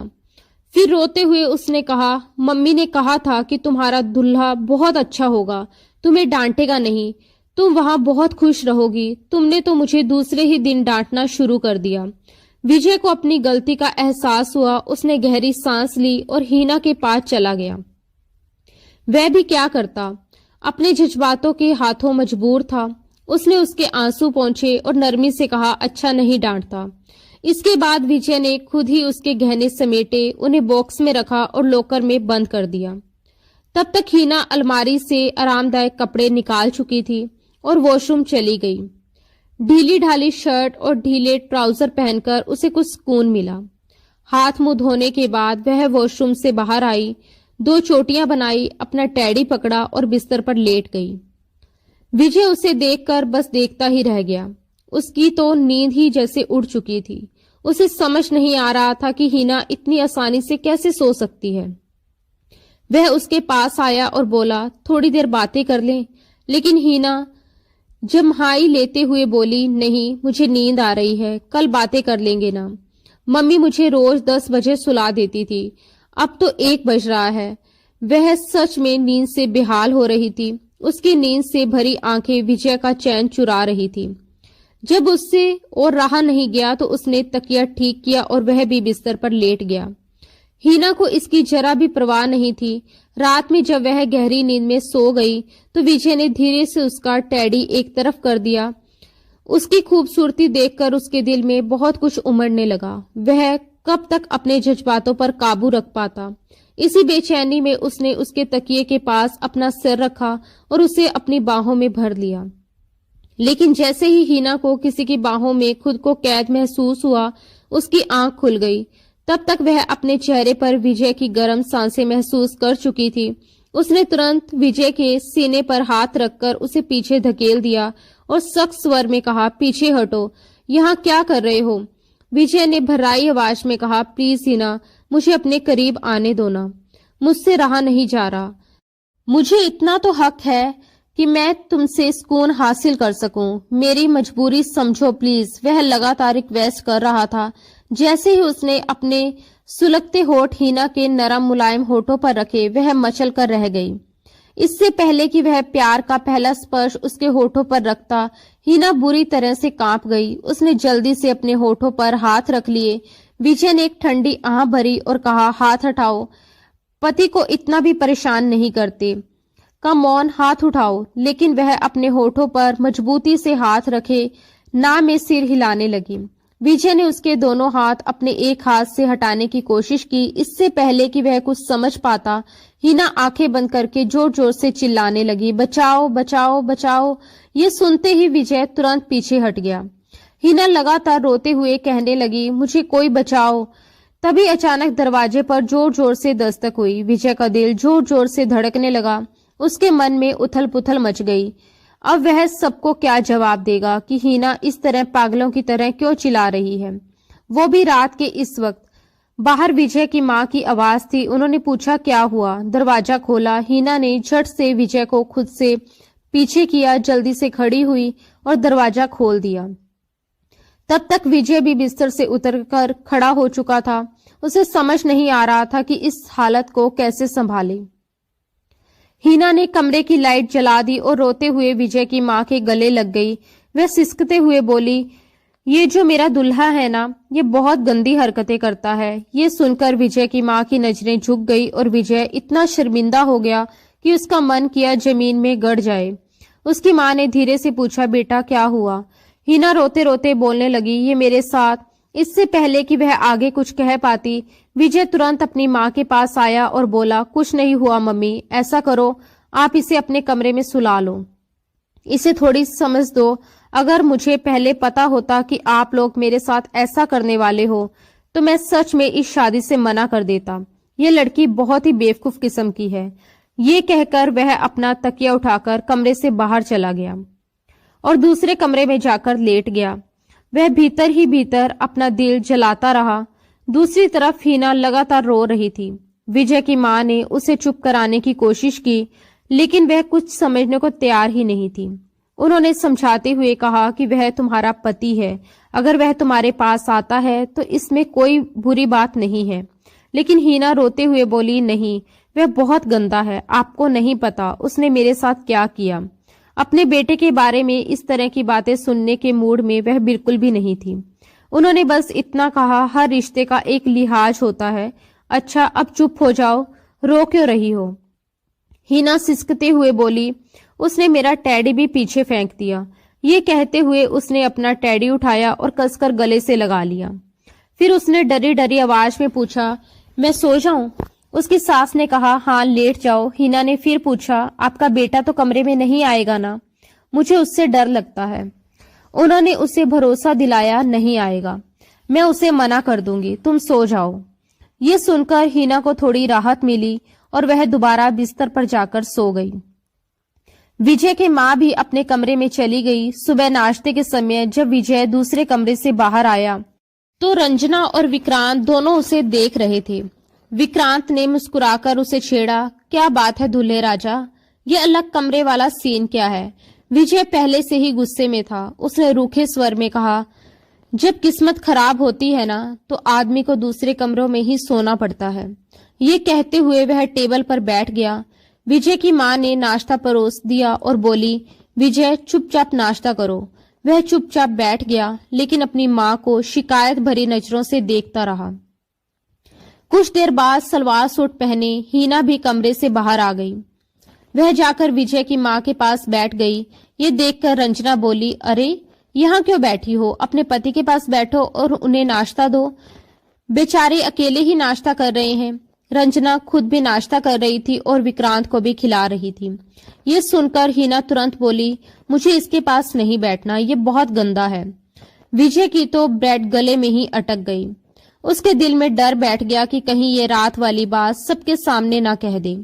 फिर रोते हुए उसने कहा, मम्मी ने कहा था कि तुम्हारा दूल्हा बहुत अच्छा होगा, तुम्हें डांटेगा नहीं, तुम वहां बहुत खुश रहोगी। तुमने तो मुझे दूसरे ही दिन डांटना शुरू कर दिया। विजय को अपनी गलती का एहसास हुआ। उसने गहरी सांस ली और हीना के पास चला गया। वह भी क्या करता, अपने जज्बातों के हाथों मजबूर था। उसने उसके आंसू पोंछे और नरमी से कहा, अच्छा नहीं डांटता। इसके बाद विजय ने खुद ही उसके गहने समेटे, उन्हें बॉक्स में रखा और लॉकर में बंद कर दिया। तब तक हीना अलमारी से आरामदायक कपड़े निकाल चुकी थी और वॉशरूम चली गई। ढीली ढाली शर्ट और ढीले ट्राउजर पहनकर उसे कुछ सुकून मिला। हाथ मुंह धोने के बाद वह वॉशरूम से बाहर आई, 2 चोटियां बनाई, अपना टैडी पकड़ा और बिस्तर पर लेट गई। विजय उसे देखकर बस देखता ही रह गया। उसकी तो नींद ही जैसे उड़ चुकी थी। उसे समझ नहीं आ रहा था कि हीना इतनी आसानी से कैसे सो सकती है। वह उसके पास आया और बोला, थोड़ी देर बातें कर लें। लेकिन हीना जम्हाई लेते हुए बोली, नहीं, मुझे नींद आ रही है, कल बातें कर लेंगे ना। मम्मी मुझे रोज 10 बजे सुला देती थी, अब तो 1 बज रहा है। वह सच में नींद से बेहाल हो रही थी। उसकी नींद से भरी आंखें विजय का चैन चुरा रही थी। जब उससे और रहा नहीं गया तो उसने तकिया ठीक किया और वह भी बिस्तर पर लेट गया। हीना को इसकी जरा भी परवाह नहीं थी। रात में जब वह गहरी नींद में सो गई तो विजय ने धीरे से उसका टैडी एक तरफ कर दिया। उसकी खूबसूरती देखकर उसके दिल में बहुत कुछ उमड़ने लगा। वह कब तक अपने जज्बातों पर काबू रख पाता। इसी बेचैनी में उसने उसके तकिए के पास अपना सिर रखा और उसे अपनी बाहों में भर लिया। लेकिन जैसे ही हीना को किसी की बाहों में खुद को कैद महसूस हुआ, उसकी आंख खुल गई। तब तक वह अपने चेहरे पर विजय की गर्म सांसें महसूस कर चुकी थी। उसने तुरंत विजय के सीने पर हाथ रखकर उसे पीछे धकेल दिया और सख्त स्वर में कहा, पीछे हटो, यहाँ क्या कर रहे हो? विजय ने भर्राई आवाज में कहा, प्लीज हीना, मुझे अपने करीब आने दो ना, मुझसे रहा नहीं जा रहा। मुझे इतना तो हक है कि मैं तुमसे सुकून हासिल कर सकूं। मेरी मजबूरी समझो प्लीज। वह लगातार रिक्वेस्ट कर रहा था। जैसे ही उसने अपने सुलगते होठ हीना के नरम मुलायम होठों पर रखे, वह मचल कर रह गई। इससे पहले कि वह प्यार का पहला स्पर्श उसके होठों पर रखता, हीना बुरी तरह से कांप गई। उसने जल्दी से अपने होठों पर हाथ रख लिए। विजय ने एक ठंडी आह भरी और कहा, हाथ हटाओ, पति को इतना भी परेशान नहीं करते। कम ऑन, हाथ उठाओ। लेकिन वह अपने होठों पर मजबूती से हाथ रखे ना में सिर हिलाने लगी। विजय ने उसके दोनों हाथ अपने एक हाथ से हटाने की कोशिश की। इससे पहले कि वह कुछ समझ पाता, हीना आंखें बंद करके जोर जोर से चिल्लाने लगी, बचाओ बचाओ बचाओ। ये सुनते ही विजय तुरंत पीछे हट गया। हीना लगातार रोते हुए कहने लगी, मुझे कोई बचाओ। तभी अचानक दरवाजे पर जोर जोर से दस्तक हुई। विजय का दिल जोर जोर से धड़कने लगा। उसके मन में उथल पुथल मच गई। अब वह सबको क्या जवाब देगा कि हीना इस तरह पागलों की तरह क्यों चिल्ला रही है, वो भी रात के इस वक्त। बाहर विजय की माँ की आवाज थी। उन्होंने पूछा, क्या हुआ? दरवाजा खोला। हीना ने झट से विजय को खुद से पीछे किया, जल्दी से खड़ी हुई और दरवाजा खोल दिया। तब तक विजय भी बिस्तर से उतरकर खड़ा हो चुका था। उसे समझ नहीं आ रहा था कि इस हालत को कैसे संभाले। हीना ने कमरे की लाइट जला दी और रोते हुए विजय की माँ के गले लग गई। वह सिसकते हुए बोली, ये जो मेरा दुल्हा है ना, ये बहुत गंदी हरकतें करता है। ये सुनकर विजय की माँ की नजरें झुक गई और विजय इतना शर्मिंदा हो गया कि उसका मन किया जमीन में गड़ जाए। उसकी माँ ने धीरे से पूछा, बेटा क्या हुआ? हीना रोते रोते बोलने लगी, ये मेरे साथ। इससे पहले कि वह आगे कुछ कह पाती, विजय तुरंत अपनी माँ के पास आया और बोला, कुछ नहीं हुआ मम्मी, ऐसा करो, आप इसे अपने कमरे में सुला लो, इसे थोड़ी समझ दो। अगर मुझे पहले पता होता कि आप लोग मेरे साथ ऐसा करने वाले हो तो मैं सच में इस शादी से मना कर देता। ये लड़की बहुत ही बेवकूफ किस्म की है। ये कहकर वह अपना तकिया उठाकर कमरे से बाहर चला गया और दूसरे कमरे में जाकर लेट गया। वह भीतर ही भीतर अपना दिल जलाता रहा। दूसरी तरफ हीना लगातार रो रही थी। विजय की माँ ने उसे चुप कराने की कोशिश की, लेकिन वह कुछ समझने को तैयार ही नहीं थी। उन्होंने समझाते हुए कहा कि वह तुम्हारा पति है, अगर वह तुम्हारे पास आता है तो इसमें कोई बुरी बात नहीं है। लेकिन हीना रोते हुए बोली, नहीं, वह बहुत गंदा है, आपको नहीं पता उसने मेरे साथ क्या किया। अपने बेटे के बारे में इस तरह की बातें सुनने के मूड में वह बिल्कुल भी नहीं थी। उन्होंने बस इतना कहा, हर रिश्ते का एक लिहाज होता है। अच्छा, अब चुप हो जाओ, रो क्यों रही हो? हीना सिसकते हुए बोली, उसने मेरा टैडी भी पीछे फेंक दिया। ये कहते हुए उसने अपना टैडी उठाया और कसकर गले से लगा लिया। फिर उसने डरी डरी आवाज में पूछा, मैं सो जाऊं? उसकी सास ने कहा, हाँ लेट जाओ। हीना ने फिर पूछा, आपका बेटा तो कमरे में नहीं आएगा ना? मुझे उससे डर लगता है। उन्होंने उसे भरोसा दिलाया, नहीं आएगा। मैं उसे मना कर दूंगी, तुम सो जाओ। ये सुनकर हिना को थोड़ी राहत मिली और वह दोबारा बिस्तर पर जाकर सो गई। विजय की माँ भी अपने कमरे में चली गई। सुबह नाश्ते के समय जब विजय दूसरे कमरे से बाहर आया तो रंजना और विक्रांत दोनों उसे देख रहे थे। विक्रांत ने मुस्कुराकर उसे छेड़ा, क्या बात है दूल्हे राजा, ये अलग कमरे वाला सीन क्या है? विजय पहले से ही गुस्से में था। उसने रूखे स्वर में कहा, जब किस्मत खराब होती है ना तो आदमी को दूसरे कमरों में ही सोना पड़ता है। ये कहते हुए वह टेबल पर बैठ गया। विजय की माँ ने नाश्ता परोस दिया और बोली, विजय चुपचाप नाश्ता करो। वह चुपचाप बैठ गया, लेकिन अपनी माँ को शिकायत भरी नजरों से देखता रहा। कुछ देर बाद सलवार सूट पहने हिना भी कमरे से बाहर आ गई। वह जाकर विजय की माँ के पास बैठ गई। ये देखकर रंजना बोली, अरे यहाँ क्यों बैठी हो? अपने पति के पास बैठो और उन्हें नाश्ता दो। बेचारे अकेले ही नाश्ता कर रहे हैं। रंजना खुद भी नाश्ता कर रही थी और विक्रांत को भी खिला रही थी। ये सुनकर हिना तुरंत बोली, मुझे इसके पास नहीं बैठना, ये बहुत गंदा है। विजय की तो ब्रेड गले में ही अटक गई। उसके दिल में डर बैठ गया कि कहीं ये रात वाली बात सबके सामने ना कह दे।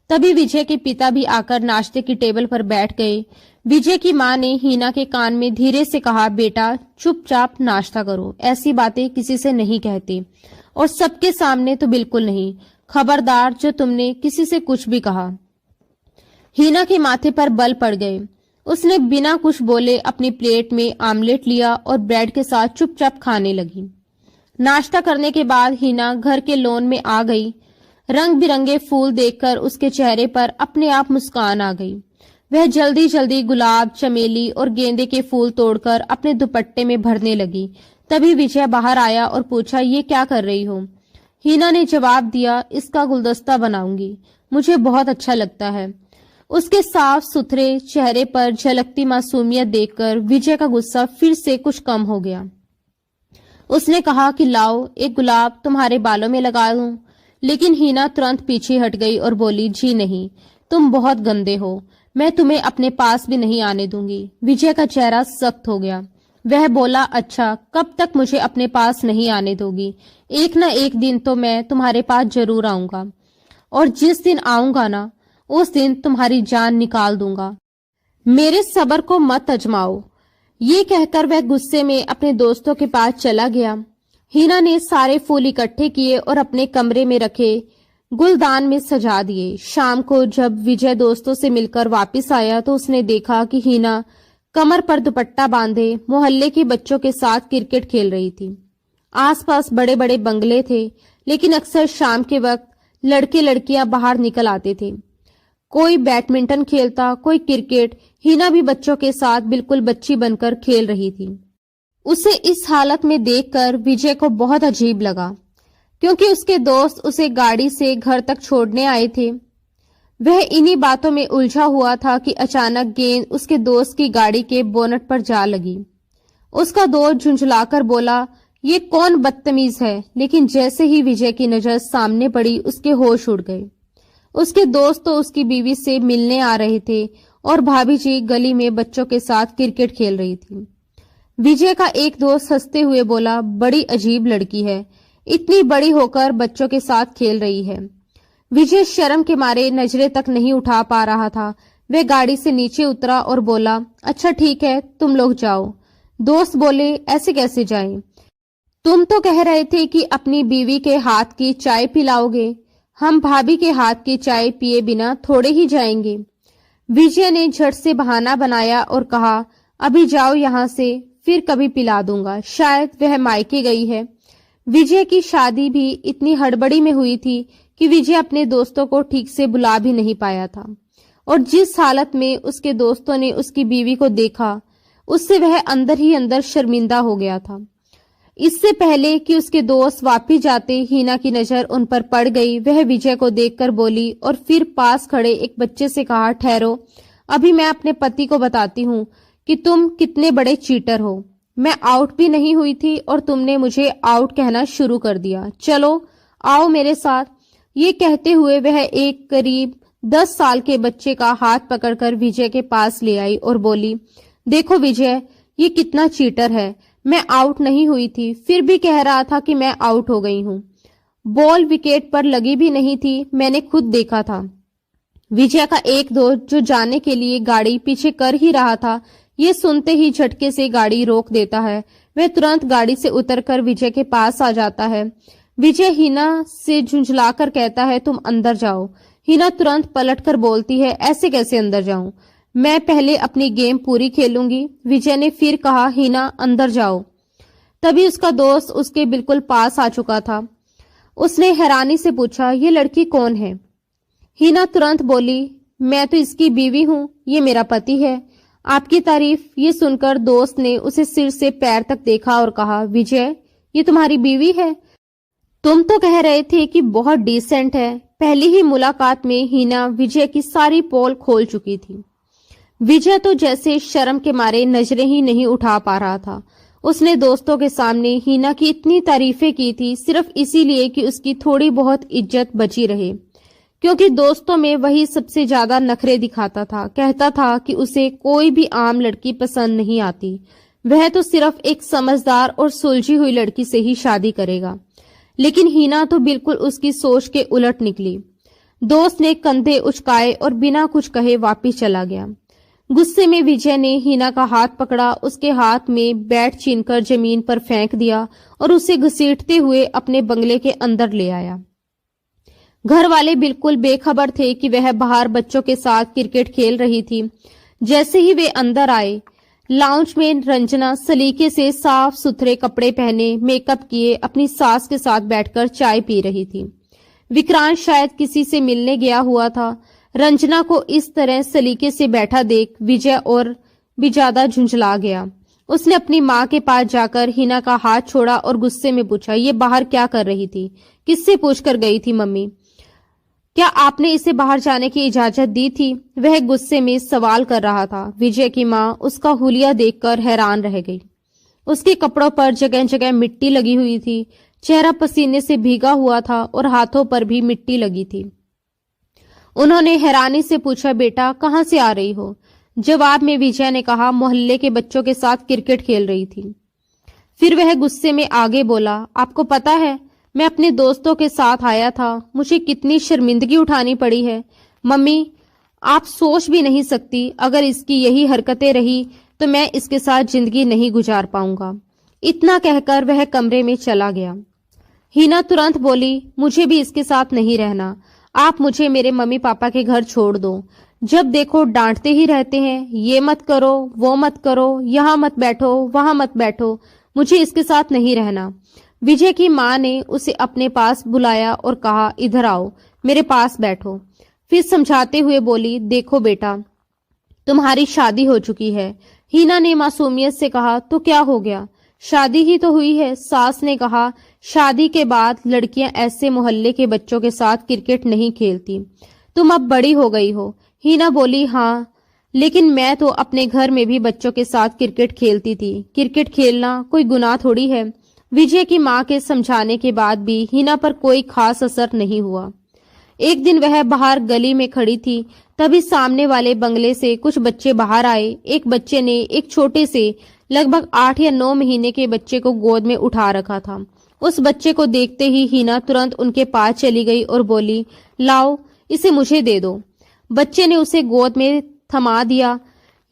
तभी विजय के पिता भी आकर नाश्ते की टेबल पर बैठ गए। विजय की माँ ने हिना के कान में धीरे से कहा, बेटा चुपचाप नाश्ता करो, ऐसी बातें किसी से नहीं कहते और सबके सामने तो बिल्कुल नहीं। खबरदार जो तुमने किसी से कुछ भी कहा। हिना के माथे पर बल पड़ गए। उसने बिना कुछ बोले अपनी प्लेट में आमलेट लिया और ब्रेड के साथ चुपचाप खाने लगी। नाश्ता करने के बाद हिना घर के लॉन में आ गई। रंग बिरंगे फूल देखकर उसके चेहरे पर अपने आप मुस्कान आ गई। वह जल्दी जल्दी गुलाब, चमेली और गेंदे के फूल तोड़कर अपने दुपट्टे में भरने लगी। तभी विजय बाहर आया और पूछा, ये क्या कर रही हो? हिना ने जवाब दिया, इसका गुलदस्ता बनाऊंगी, मुझे बहुत अच्छा लगता है। उसके साफ सुथरे चेहरे पर झलकती मासूमियत देखकर विजय का गुस्सा फिर से कुछ कम हो गया। उसने कहा कि लाओ एक गुलाब तुम्हारे बालों में लगा दूं। लेकिन हिना तुरंत पीछे हट गई और बोली, जी नहीं, तुम बहुत गंदे हो, मैं तुम्हें अपने पास भी नहीं आने दूंगी। विजय का चेहरा सख्त हो गया। वह बोला, अच्छा कब तक मुझे अपने पास नहीं आने दोगी? एक ना एक दिन तो मैं तुम्हारे पास जरूर आऊंगा, और जिस दिन आऊंगा ना उस दिन तुम्हारी जान निकाल दूंगा। मेरे सब्र को मत आजमाओ। ये कहकर वह गुस्से में अपने दोस्तों के पास चला गया। हिना ने सारे फूल इकट्ठे किए और अपने कमरे में रखे गुलदान में सजा दिए। शाम को जब विजय दोस्तों से मिलकर वापस आया तो उसने देखा कि हिना कमर पर दुपट्टा बांधे मोहल्ले के बच्चों के साथ क्रिकेट खेल रही थी। आसपास बड़े बड़े बंगले थे, लेकिन अक्सर शाम के वक्त लड़के लड़कियां बाहर निकल आते थे। कोई बैडमिंटन खेलता, कोई क्रिकेट। हिना भी बच्चों के साथ बिल्कुल बच्ची बनकर खेल रही थी। उसे इस हालत में देखकर विजय को बहुत अजीब लगा, क्योंकि उसके दोस्त उसे गाड़ी से घर तक छोड़ने आए थे। वह इन्हीं बातों में उलझा हुआ था कि अचानक गेंद उसके दोस्त की गाड़ी के बोनट पर जा लगी। उसका दोस्त झुंझलाकर बोला, ये कौन बदतमीज है? लेकिन जैसे ही विजय की नजर सामने पड़ी उसके होश उड़ गए। उसके दोस्त तो उसकी बीवी से मिलने आ रहे थे और भाभी जी गली में बच्चों के साथ क्रिकेट खेल रही थी। विजय का एक दोस्त हंसते हुए बोला, बड़ी अजीब लड़की है, इतनी बड़ी होकर बच्चों के साथ खेल रही है। विजय शर्म के मारे नजरें तक नहीं उठा पा रहा था। वह गाड़ी से नीचे उतरा और बोला, अच्छा ठीक है, तुम लोग जाओ। दोस्त बोले, ऐसे कैसे जाएं? तुम तो कह रहे थे कि अपनी बीवी के हाथ की चाय पिलाओगे। हम भाभी के हाथ की चाय पिए बिना थोड़े ही जाएंगे। विजय ने झट से बहाना बनाया और कहा, अभी जाओ यहाँ से, फिर कभी पिला दूंगा। शायद वह मायके गई है। विजय की शादी भी इतनी हड़बड़ी में हुई थी कि विजय अपने दोस्तों को ठीक से बुला भी नहीं पाया था, और जिस हालत में उसके दोस्तों ने उसकी बीवी को देखा उससे वह अंदर ही अंदर शर्मिंदा हो गया था। इससे पहले कि उसके दोस्त वापिस जाते हिना की नजर उन पर पड़ गई। वह विजय को देखकर बोली और फिर पास खड़े एक बच्चे से कहा, ठहरो, अभी मैं अपने पति को बताती हूँ कि तुम कितने बड़े चीटर हो। मैं आउट भी नहीं हुई थी और तुमने मुझे आउट कहना शुरू कर दिया। चलो आओ मेरे साथ। ये कहते हुए वह एक करीब 10 साल के बच्चे का हाथ पकड़कर विजय के पास ले आई और बोली, देखो विजय, ये कितना चीटर है। मैं आउट नहीं हुई थी, फिर भी कह रहा था कि मैं आउट हो गई हूं। बॉल विकेट पर लगी भी नहीं थी, मैंने खुद देखा था। विजय का एक दोस्त जो जाने के लिए गाड़ी पीछे कर ही रहा था, ये सुनते ही झटके से गाड़ी रोक देता है। वह तुरंत गाड़ी से उतरकर विजय के पास आ जाता है। विजय हिना से झुंझलाकर कहता है, तुम अंदर जाओ। हिना तुरंत पलटकर बोलती है, ऐसे कैसे अंदर जाऊं? मैं पहले अपनी गेम पूरी खेलूंगी। विजय ने फिर कहा, हिना अंदर जाओ। तभी उसका दोस्त उसके बिल्कुल पास आ चुका था। उसने हैरानी से पूछा, ये लड़की कौन है? हिना तुरंत बोली, मैं तो इसकी बीवी हूं, ये मेरा पति है। आपकी तारीफ। ये सुनकर दोस्त ने उसे सिर से पैर तक देखा और कहा, विजय ये तुम्हारी बीवी है? तुम तो कह रहे थे कि बहुत डिसेंट है। पहली ही मुलाकात में हिना विजय की सारी पोल खोल चुकी थी। विजय तो जैसे शर्म के मारे नजरें ही नहीं उठा पा रहा था। उसने दोस्तों के सामने हिना की इतनी तारीफें की थी सिर्फ इसीलिए कि उसकी थोड़ी बहुत इज्जत बची रहे, क्योंकि दोस्तों में वही सबसे ज्यादा नखरे दिखाता था। कहता था कि उसे कोई भी आम लड़की पसंद नहीं आती, वह तो सिर्फ एक समझदार और सुलझी हुई लड़की से ही शादी करेगा। लेकिन हिना तो बिल्कुल उसकी सोच के उलट निकली। दोस्त ने कंधे उचकाए और बिना कुछ कहे वापिस चला गया। गुस्से में विजय ने हिना का हाथ पकड़ा, उसके हाथ में बैट छीनकर जमीन पर फेंक दिया और उसे घसीटते हुए अपने बंगले के अंदर ले आया। घर वाले बिल्कुल बेखबर थे कि वह बाहर बच्चों के साथ क्रिकेट खेल रही थी। जैसे ही वे अंदर आए, लाउंज में रंजना सलीके से साफ सुथरे कपड़े पहने, मेकअप किए, अपनी सास के साथ बैठकर चाय पी रही थी। विक्रांत शायद किसी से मिलने गया हुआ था। रंजना को इस तरह सलीके से बैठा देख विजय और भी ज्यादा झुंझला गया। उसने अपनी माँ के पास जाकर हिना का हाथ छोड़ा और गुस्से में पूछा, ये बाहर क्या कर रही थी? किससे पूछकर गई थी मम्मी? क्या आपने इसे बाहर जाने की इजाजत दी थी? वह गुस्से में सवाल कर रहा था। विजय की माँ उसका हुलिया देखकर हैरान रह गई। उसके कपड़ों पर जगह जगह मिट्टी लगी हुई थी, चेहरा पसीने से भीगा हुआ था और हाथों पर भी मिट्टी लगी थी। उन्होंने हैरानी से पूछा, बेटा कहाँ से आ रही हो? जवाब में विजय ने कहा, मोहल्ले के बच्चों के साथ क्रिकेट खेल रही थी। फिर वह गुस्से में आगे बोला, आपको पता है मैं अपने दोस्तों के साथ आया था, मुझे कितनी शर्मिंदगी उठानी पड़ी है। मम्मी आप सोच भी नहीं सकती, अगर इसकी यही हरकतें रही तो मैं इसके साथ जिंदगी नहीं गुजार पाऊंगा। इतना कहकर वह कमरे में चला गया। हिना तुरंत बोली, मुझे भी इसके साथ नहीं रहना। आप मुझे मेरे मम्मी पापा के घर छोड़ दो। जब देखो डांटते ही रहते हैं, ये मत करो, वो मत करो, यहाँ मत बैठो, वहां मत बैठो। मुझे इसके साथ नहीं रहना। विजय की माँ ने उसे अपने पास बुलाया और कहा, इधर आओ, मेरे पास बैठो। फिर समझाते हुए बोली, देखो बेटा तुम्हारी शादी हो चुकी है। हिना ने मासूमियत से कहा, तो क्या हो गया, शादी ही तो हुई है। सास ने कहा, शादी के बाद लड़कियां ऐसे मोहल्ले के बच्चों के साथ क्रिकेट नहीं खेलती। तुम अब बड़ी हो गई हो। हिना बोली, हाँ लेकिन मैं तो अपने घर में भी बच्चों के साथ क्रिकेट खेलती थी। क्रिकेट खेलना कोई गुनाह थोड़ी है। विजय की माँ के समझाने के बाद भी हिना पर कोई खास असर नहीं हुआ। एक दिन वह बाहर गली में खड़ी थी, तभी सामने वाले बंगले से कुछ बच्चे बाहर आए। एक बच्चे ने एक छोटे से लगभग 8 या 9 महीने के बच्चे को गोद में उठा रखा था। उस बच्चे को देखते ही हिना तुरंत उनके पास चली गई और बोली, लाओ इसे मुझे दे दो। बच्चे ने उसे गोद में थमा दिया।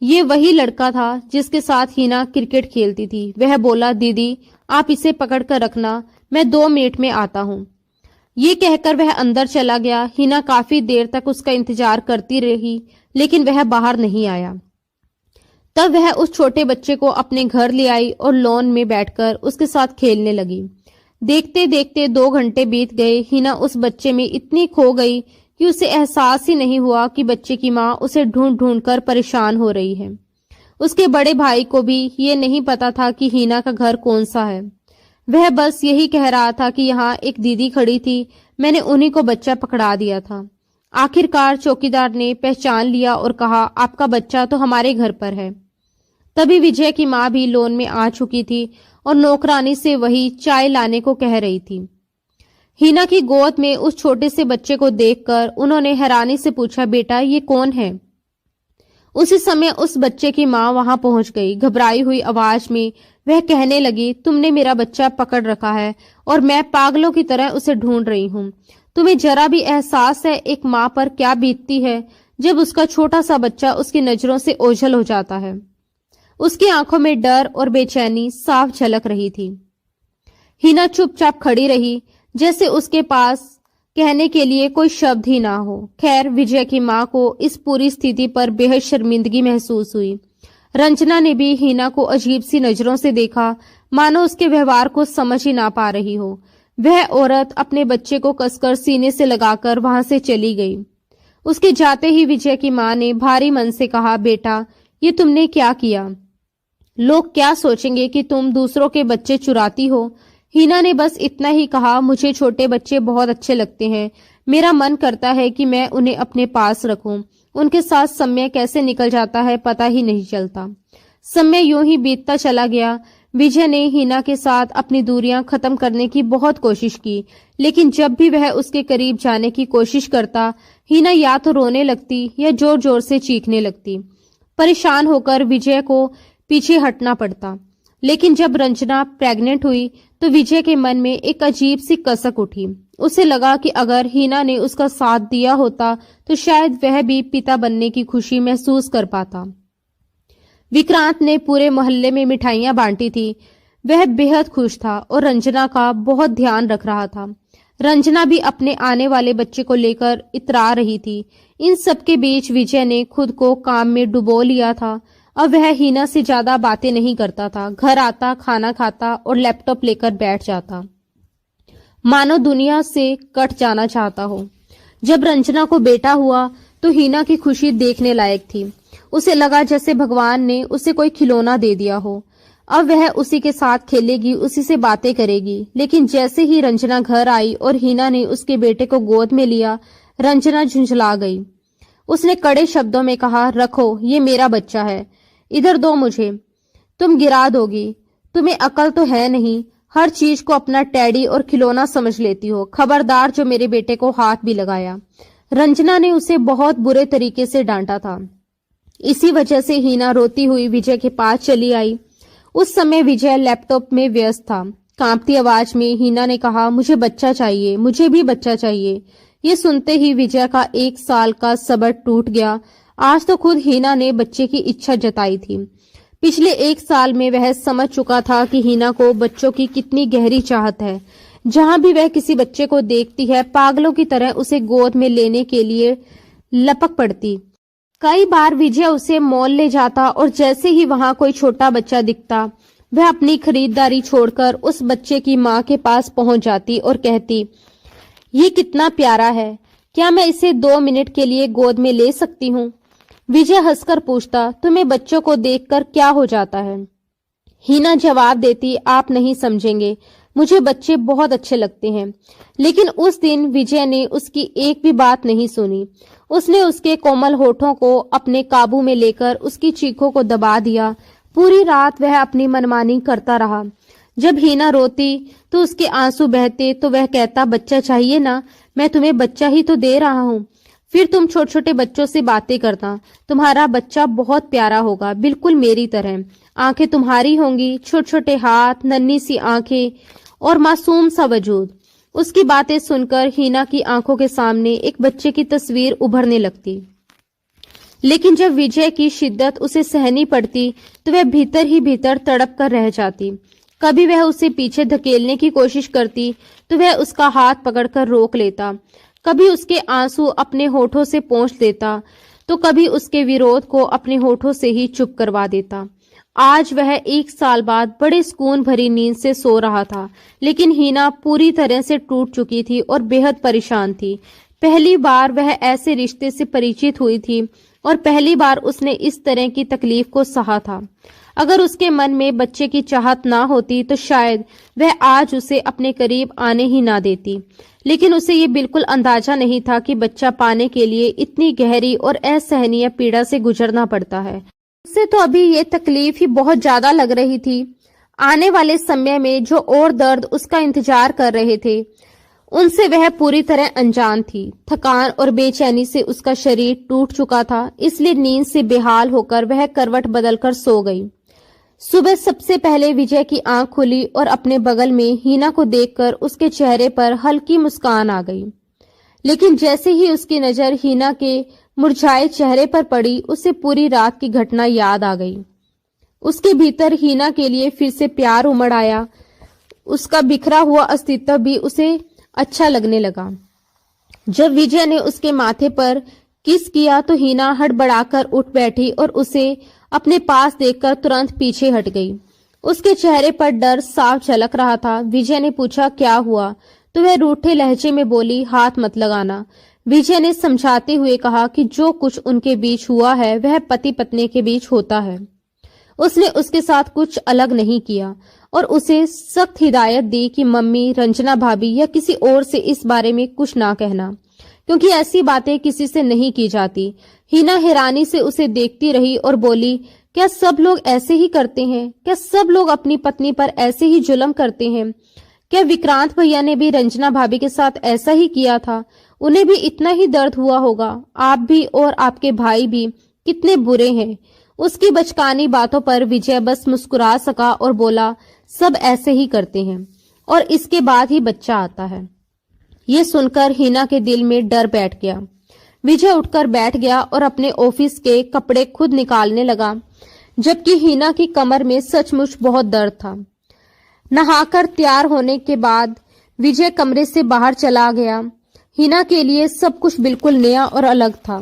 ये वही लड़का था जिसके साथ हिना क्रिकेट खेलती थी। वह बोला, दीदी आप इसे पकड़ कर रखना, मैं 2 मिनट में आता हूँ। ये कहकर वह अंदर चला गया। हिना काफी देर तक उसका इंतजार करती रही, लेकिन वह बाहर नहीं आया। तब वह उस छोटे बच्चे को अपने घर ले आई और लॉन में बैठकर उसके साथ खेलने लगी। देखते देखते 2 घंटे बीत गए। हिना उस बच्चे में इतनी खो गई कि उसे एहसास ही नहीं हुआ कि बच्चे की माँ उसे ढूंढ ढूंढ कर परेशान हो रही है। उसके बड़े भाई को भी ये नहीं पता था कि हिना का घर कौन सा है। वह बस यही कह रहा था कि यहाँ एक दीदी खड़ी थी, मैंने उन्हीं को बच्चा पकड़ा दिया था। आखिरकार चौकीदार ने पहचान लिया और कहा, आपका बच्चा तो हमारे घर पर है। तभी विजय की माँ भी लोन में आ चुकी थी और नौकरानी से वही चाय लाने को कह रही थी। हिना की गोद में उस छोटे से बच्चे को देखकर उन्होंने हैरानी से पूछा, बेटा ये कौन है? उसी समय उस बच्चे की माँ वहां पहुंच गई। घबराई हुई आवाज में वह कहने लगी, तुमने मेरा बच्चा पकड़ रखा है और मैं पागलों की तरह उसे ढूंढ रही हूँ। तुम्हें जरा भी एहसास है एक माँ पर क्या बीतती है जब उसका छोटा सा बच्चा उसकी नजरों से ओझल हो जाता है। उसकी आंखों में डर और बेचैनी साफ झलक रही थी। हिना चुपचाप खड़ी रही, जैसे उसके पास कहने के लिए कोई शब्द ही ना हो। खैर, विजय की माँ को इस पूरी स्थिति पर बेहद शर्मिंदगी महसूस हुई। रंजना ने भी हिना को अजीब सी नजरों से देखा, मानो उसके व्यवहार को समझ ही ना पा रही हो। वह औरत अपने बच्चे को कसकर सीने से लगाकर वहां से चली गई। उसके जाते ही विजय की माँ ने भारी मन से कहा, बेटा, ये तुमने क्या किया? लोग क्या सोचेंगे कि तुम दूसरों के बच्चे चुराती हो? हिना ने बस इतना ही कहा, मुझे छोटे बच्चे बहुत अच्छे लगते हैं। मेरा मन करता है कि मैं उन्हें अपने पास रखूं। उनके साथ समय कैसे निकल जाता है पता ही नहीं चलता। समय यूं ही बीतता चला गया। विजय ने हिना के साथ अपनी दूरियां खत्म करने की बहुत कोशिश की, लेकिन जब भी वह उसके करीब जाने की कोशिश करता, हिना या तो रोने लगती या जोर जोर से चीखने लगती। परेशान होकर विजय को पीछे हटना पड़ता। लेकिन जब रंजना प्रेग्नेंट हुई तो विजय के मन में एक अजीब सी कसक उठी। उसे लगा कि अगर हिना ने उसका साथ दिया होता तो शायद वह भी पिता बनने की खुशी महसूस कर पाता। विक्रांत ने पूरे मोहल्ले में मिठाइयां बांटी थी। वह बेहद खुश था और रंजना का बहुत ध्यान रख रहा था। रंजना भी अपने आने वाले बच्चे को लेकर इतरा रही थी। इन सब के बीच विजय ने खुद को काम में डुबो लिया था। अब वह हिना से ज्यादा बातें नहीं करता था। घर आता, खाना खाता और लैपटॉप लेकर बैठ जाता, मानो दुनिया से कट जाना चाहता हो। जब रंजना को बेटा हुआ तो हिना की खुशी देखने लायक थी। उसे लगा जैसे भगवान ने उसे कोई खिलौना दे दिया हो। अब वह उसी के साथ खेलेगी, उसी से बातें करेगी। लेकिन जैसे ही रंजना घर आई और हिना ने उसके बेटे को गोद में लिया, रंजना झुंझला गई। उसने कड़े शब्दों में कहा, रखो, ये मेरा बच्चा है, इधर दो मुझे। तुम गिरा दोगी। तुम्हें अकल तो है नहीं, हर चीज को अपना टैडी और खिलौना समझ लेती हो। खबरदार जो मेरे बेटे को हाथ भी लगाया। रंजना ने उसे बहुत बुरे तरीके से डांटा था। इसी वजह से हिना रोती हुई विजय के पास चली आई। उस समय विजय लैपटॉप में व्यस्त था। कांपती आवाज में हिना ने कहा, मुझे बच्चा चाहिए, मुझे भी बच्चा चाहिए। ये सुनते ही विजय का 1 साल का सब्र टूट गया। आज तो खुद हिना ने बच्चे की इच्छा जताई थी। पिछले 1 साल में वह समझ चुका था कि हिना को बच्चों की कितनी गहरी चाहत है। जहां भी वह किसी बच्चे को देखती है, पागलों की तरह उसे गोद में लेने के लिए लपक पड़ती। कई बार विजय उसे मॉल ले जाता और जैसे ही वहां कोई छोटा बच्चा दिखता, वह अपनी खरीदारी छोड़कर उस बच्चे की माँ के पास पहुंच जाती और कहती, ये कितना प्यारा है, क्या मैं इसे 2 मिनट के लिए गोद में ले सकती हूँ? विजय हंसकर पूछता, तुम्हें बच्चों को देखकर क्या हो जाता है? हिना जवाब देती, आप नहीं समझेंगे, मुझे बच्चे बहुत अच्छे लगते हैं। लेकिन उस दिन विजय ने उसकी एक भी बात नहीं सुनी। उसने उसके कोमल होठों को अपने काबू में लेकर उसकी चीखों को दबा दिया। पूरी रात वह अपनी मनमानी करता रहा। जब हिना रोती तो उसके आंसू बहते तो वह कहता, बच्चा चाहिए ना, मैं तुम्हें बच्चा ही तो दे रहा हूँ। फिर तुम छोटे छोटे बच्चों से बातें करता। तुम्हारा बच्चा बहुत प्यारा होगा, बिल्कुल मेरी तरह। आंखें तुम्हारी होंगी, छोटे छोटे हाथ, नन्ही सी आंखें और मासूम सा वजूद। उसकी बातें सुनकर हिना की आंखों के सामने एक बच्चे की तस्वीर उभरने लगती। लेकिन जब विजय की शिद्दत उसे सहनी पड़ती तो वह भीतर ही भीतर तड़प कर रह जाती। कभी वह उसे पीछे धकेलने की कोशिश करती तो वह उसका हाथ पकड़कर रोक लेता। कभी उसके आंसू अपने होठों से पोंछ देता तो कभी उसके विरोध को अपने होठों से ही चुप करवा देता। आज वह 1 साल बाद बड़े सुकून भरी नींद से सो रहा था, लेकिन हिना पूरी तरह से टूट चुकी थी और बेहद परेशान थी। पहली बार वह ऐसे रिश्ते से परिचित हुई थी और पहली बार उसने इस तरह की तकलीफ को सहा था। अगर उसके मन में बच्चे की चाहत ना होती तो शायद वह आज उसे अपने करीब आने ही ना देती। लेकिन उसे ये बिल्कुल अंदाजा नहीं था कि बच्चा पाने के लिए इतनी गहरी और असहनीय पीड़ा से गुजरना पड़ता है। उसे तो अभी ये तकलीफ ही बहुत ज्यादा लग रही थी। आने वाले समय में जो और दर्द उसका इंतजार कर रहे थे उनसे वह पूरी तरह अनजान थी। थकान और बेचैनी से उसका शरीर टूट चुका था, इसलिए नींद से बेहाल होकर वह करवट बदलकर सो गई। सुबह सबसे पहले विजय की आंख खुली और अपने बगल में हीना को देखकर उसके चेहरे पर हल्की मुस्कान आ गई। लेकिन जैसे ही उसकी नजर हीना के मुरझाए चेहरे पर पड़ी, उसे पूरी रात की घटना याद आ गई। उसके भीतर हीना के लिए फिर से प्यार उमड़ आया। उसका बिखरा हुआ अस्तित्व भी उसे अच्छा लगने लगा। जब विजय ने उसके माथे पर किस किया तो हीना हड़बड़ाकर उठ बैठी और उसे अपने पास देखकर तुरंत पीछे हट गई। उसके चेहरे पर डर साफ झलक रहा था। विजय ने पूछा, क्या हुआ? तो वह रूठे लहजे में बोली, हाथ मत लगाना। विजय ने समझाते हुए कहा कि जो कुछ उनके बीच हुआ है वह पति पत्नी के बीच होता है। उसने उसके साथ कुछ अलग नहीं किया और उसे सख्त हिदायत दी कि मम्मी, रंजना भाभी या किसी और से इस बारे में कुछ ना कहना, क्योंकि ऐसी बातें किसी से नहीं की जाती। हीना हैरानी से उसे देखती रही और बोली, क्या सब लोग ऐसे ही करते हैं? क्या सब लोग अपनी पत्नी पर ऐसे ही जुल्म करते हैं? क्या विक्रांत भैया ने भी रंजना भाभी के साथ ऐसा ही किया था? उन्हें भी इतना ही दर्द हुआ होगा। आप भी और आपके भाई भी कितने बुरे हैं। उसकी बचकानी बातों पर विजय बस मुस्कुरा सका और बोला, सब ऐसे ही करते हैं और इसके बाद ही बच्चा आता है। ये सुनकर हीना के दिल में डर बैठ गया। विजय उठकर बैठ गया और अपने ऑफिस के कपड़े खुद निकालने लगा, जबकि हीना की कमर में सचमुच बहुत दर्द था। नहाकर तैयार होने के बाद विजय कमरे से बाहर चला गया। हीना के लिए सब कुछ बिल्कुल नया और अलग था।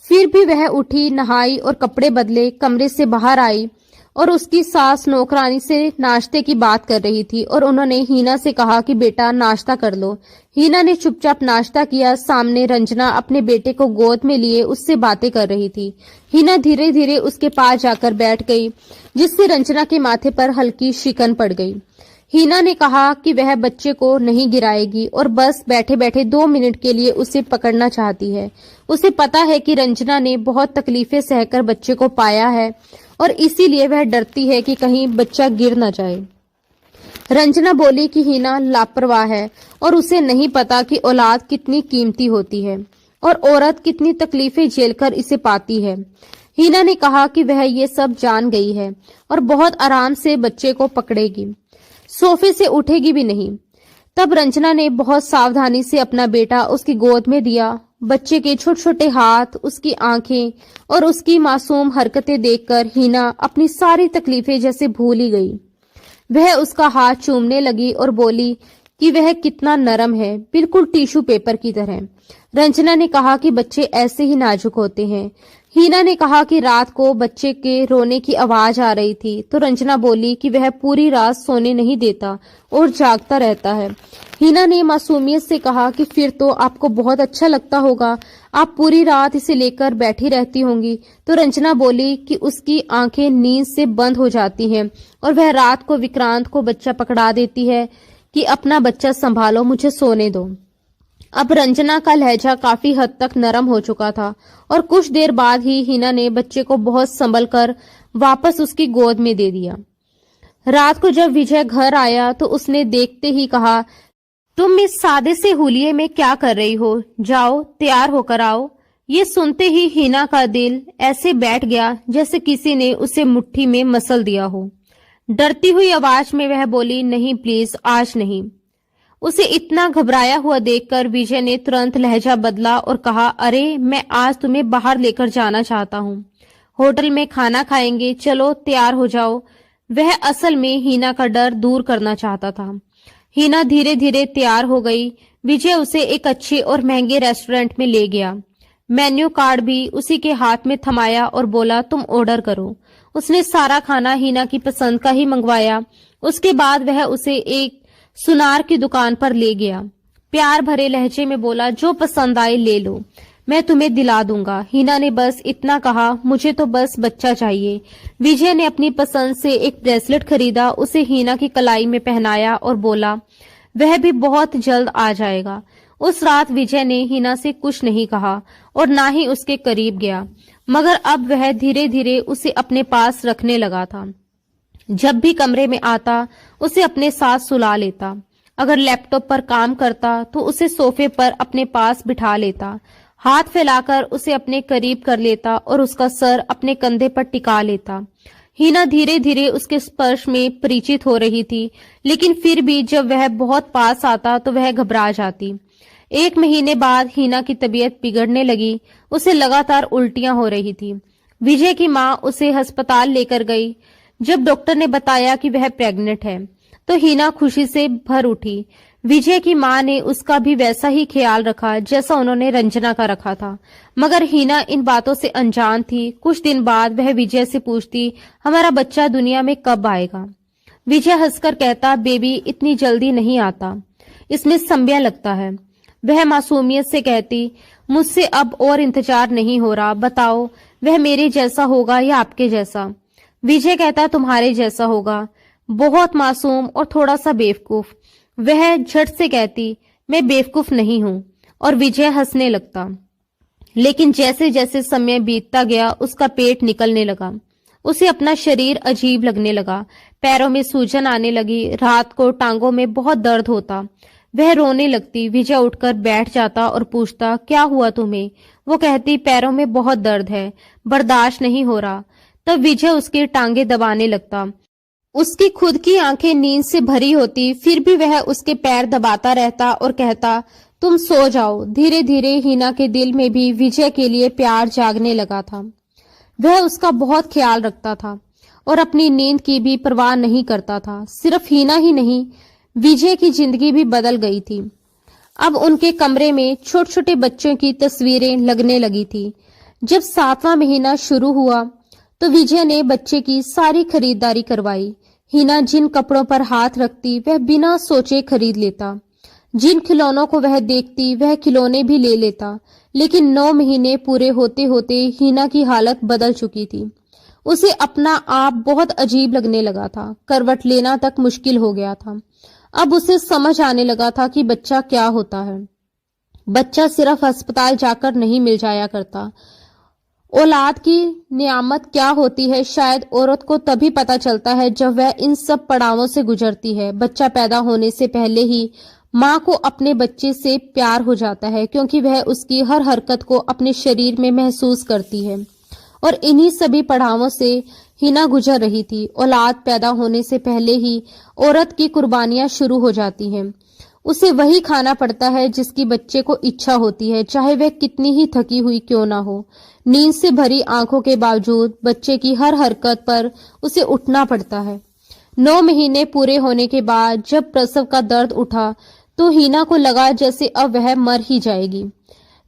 फिर भी वह उठी, नहाई और कपड़े बदले कमरे से बाहर आई और उसकी सास नौकरानी से नाश्ते की बात कर रही थी और उन्होंने हीना से कहा कि बेटा नाश्ता कर लो। हीना ने चुपचाप नाश्ता किया। सामने रंजना अपने बेटे को गोद में लिए उससे बातें कर रही थी। हीना धीरे धीरे उसके पास जाकर बैठ गई, जिससे रंजना के माथे पर हल्की शिकन पड़ गई। हीना ने कहा कि वह बच्चे को नहीं गिराएगी और बस बैठे बैठे 2 मिनट के लिए उसे पकड़ना चाहती है। उसे पता है कि रंजना ने बहुत तकलीफें सहकर बच्चे को पाया है और इसीलिए वह डरती है कि कहीं बच्चा गिर न जाए। रंजना बोली कि हीना लापरवाह है और उसे नहीं पता कि औलाद कितनी कीमती होती है और औरत कितनी तकलीफें झेलकर इसे पाती है। हीना ने कहा कि वह ये सब जान गई है और बहुत आराम से बच्चे को पकड़ेगी, सोफे से उठेगी भी नहीं। तब रंजना ने बहुत सावधानी से अपना बेटा उसकी गोद में दिया। बच्चे के छोटे छोटे हाथ, उसकी आंखें और उसकी मासूम हरकतें देखकर हीना अपनी सारी तकलीफें जैसे भूल ही गई। वह उसका हाथ चूमने लगी और बोली कि वह कितना नरम है, बिल्कुल टिश्यू पेपर की तरह। रंजना ने कहा कि बच्चे ऐसे ही नाजुक होते हैं। हीना ने कहा कि रात को बच्चे के रोने की आवाज आ रही थी तो रंजना बोली कि वह पूरी रात सोने नहीं देता और जागता रहता है। हीना ने मासूमियत से कहा कि फिर तो आपको बहुत अच्छा लगता होगा, आप पूरी रात इसे लेकर बैठी रहती होंगी। तो रंजना बोली कि उसकी आंखें नींद से बंद हो जाती हैं और वह रात को विक्रांत को बच्चा पकड़ा देती है कि अपना बच्चा संभालो, मुझे सोने दो। अब रंजना का लहजा काफी हद तक नरम हो चुका था और कुछ देर बाद ही हीना ने बच्चे को बहुत संभल कर वापस उसकी गोद में दे दिया। रात को जब विजय घर आया तो उसने देखते ही कहा, तुम इस सादे से हुलिये में क्या कर रही हो? जाओ तैयार होकर आओ। ये सुनते ही हीना का दिल ऐसे बैठ गया जैसे किसी ने उसे मुट्ठी में मसल दिया हो। डरती हुई आवाज में वह बोली, नहीं प्लीज, आज नहीं। उसे इतना घबराया हुआ देखकर विजय ने तुरंत लहजा बदला और कहा, अरे मैं आज तुम्हें बाहर लेकर जाना चाहता हूँ, होटल में खाना खाएंगे, चलो तैयार हो जाओ। वह असल में हीना का डर दूर करना चाहता था। हीना धीरे धीरे तैयार हो गई। विजय उसे एक अच्छे और महंगे रेस्टोरेंट में ले गया। मेन्यू कार्ड भी उसी के हाथ में थमाया और बोला, तुम ऑर्डर करो। उसने सारा खाना हीना की पसंद का ही मंगवाया। उसके बाद वह उसे एक सुनार की दुकान पर ले गया। प्यार भरे लहजे में बोला, जो पसंद आए ले लो, मैं तुम्हें दिला दूंगा। हीना ने बस इतना कहा, मुझे तो बस बच्चा चाहिए। विजय ने अपनी पसंद से एक ब्रेसलेट खरीदा, उसे हीना की कलाई में पहनाया और बोला, वह भी बहुत जल्द आ जाएगा। उस रात विजय ने हीना से कुछ नहीं कहा और ना ही उसके करीब गया, मगर अब वह धीरे धीरे उसे अपने पास रखने लगा था। जब भी कमरे में आता उसे अपने साथ सुला लेता अगर लैपटॉप पर काम करता तो उसे सोफे पर अपने पास बिठा लेता, हाथ फैलाकर उसे अपने करीब कर लेता और उसका सर अपने कंधे पर टिका लेता। हिना धीरे धीरे उसके स्पर्श में परिचित हो रही थी, लेकिन फिर भी जब वह बहुत पास आता तो वह घबरा जाती। 1 महीने बाद हिना की तबीयत बिगड़ने लगी। उसे लगातार उल्टियां हो रही थी। विजय की माँ उसे अस्पताल लेकर गई। जब डॉक्टर ने बताया कि वह प्रेग्नेंट है तो हिना खुशी से भर उठी। विजय की माँ ने उसका भी वैसा ही ख्याल रखा जैसा उन्होंने रंजना का रखा था, मगर हिना इन बातों से अनजान थी। कुछ दिन बाद वह विजय से पूछती, हमारा बच्चा दुनिया में कब आएगा? विजय हंसकर कहता, बेबी इतनी जल्दी नहीं आता, इसमें समय लगता है। वह मासूमियत से कहती, मुझसे अब और इंतजार नहीं हो रहा, बताओ वह मेरे जैसा होगा या आपके जैसा? विजय कहता, तुम्हारे जैसा होगा, बहुत मासूम और थोड़ा सा बेवकूफ। वह झट से कहती, मैं बेवकूफ नहीं हूं, और विजय हंसने लगता। लेकिन जैसे जैसे समय बीतता गया उसका पेट निकलने लगा। उसे अपना शरीर अजीब लगने लगा, पैरों में सूजन आने लगी, रात को टांगों में बहुत दर्द होता। वह रोने लगती। विजय उठकर बैठ जाता और पूछता, क्या हुआ तुम्हें? वो कहती, पैरों में बहुत दर्द है, बर्दाश्त नहीं हो रहा। तब विजय उसकी टांगे दबाने लगता। उसकी खुद की आंखें नींद से भरी होती, फिर भी वह उसके पैर दबाता रहता और कहता, तुम सो जाओ। धीरे धीरे हिना के दिल में भी विजय के लिए प्यार जागने लगा था। वह उसका बहुत ख्याल रखता था और अपनी नींद की भी परवाह नहीं करता था। सिर्फ हिना ही नहीं, विजय की जिंदगी भी बदल गई थी। अब उनके कमरे में छोटे छोटे बच्चों की तस्वीरें लगने लगी थी। जब 7वां महीना शुरू हुआ तो विजय ने बच्चे की सारी खरीदारी करवाई। हिना जिन कपड़ों पर हाथ रखती वह बिना सोचे खरीद लेता। जिन खिलौनों को वह देखती वह खिलौने भी ले लेता। लेकिन 9 महीने पूरे होते होते हिना की हालत बदल चुकी थी। उसे अपना आप बहुत अजीब लगने लगा था। करवट लेना तक मुश्किल हो गया था। अब उसे समझ आने लगा था कि बच्चा क्या होता है। बच्चा सिर्फ अस्पताल जाकर नहीं मिल जाया करता। औलाद की नियामत क्या होती है शायद औरत को तभी पता चलता है जब वह इन सब पड़ावों से गुजरती है। बच्चा पैदा होने से पहले ही माँ को अपने बच्चे से प्यार हो जाता है, क्योंकि वह उसकी हर हरकत को अपने शरीर में महसूस करती है। और इन्हीं सभी पड़ावों से हिना गुजर रही थी। औलाद पैदा होने से पहले ही औरत की कुर्बानियां शुरू हो जाती हैं। उसे वही खाना पड़ता है जिसकी बच्चे को इच्छा होती है, चाहे वह कितनी ही थकी हुई क्यों ना हो। नींद से भरी आंखों के बावजूद बच्चे की हर हरकत पर उसे उठना पड़ता है। 9 महीने पूरे होने के बाद जब प्रसव का दर्द उठा तो हिना को लगा जैसे अब वह मर ही जाएगी।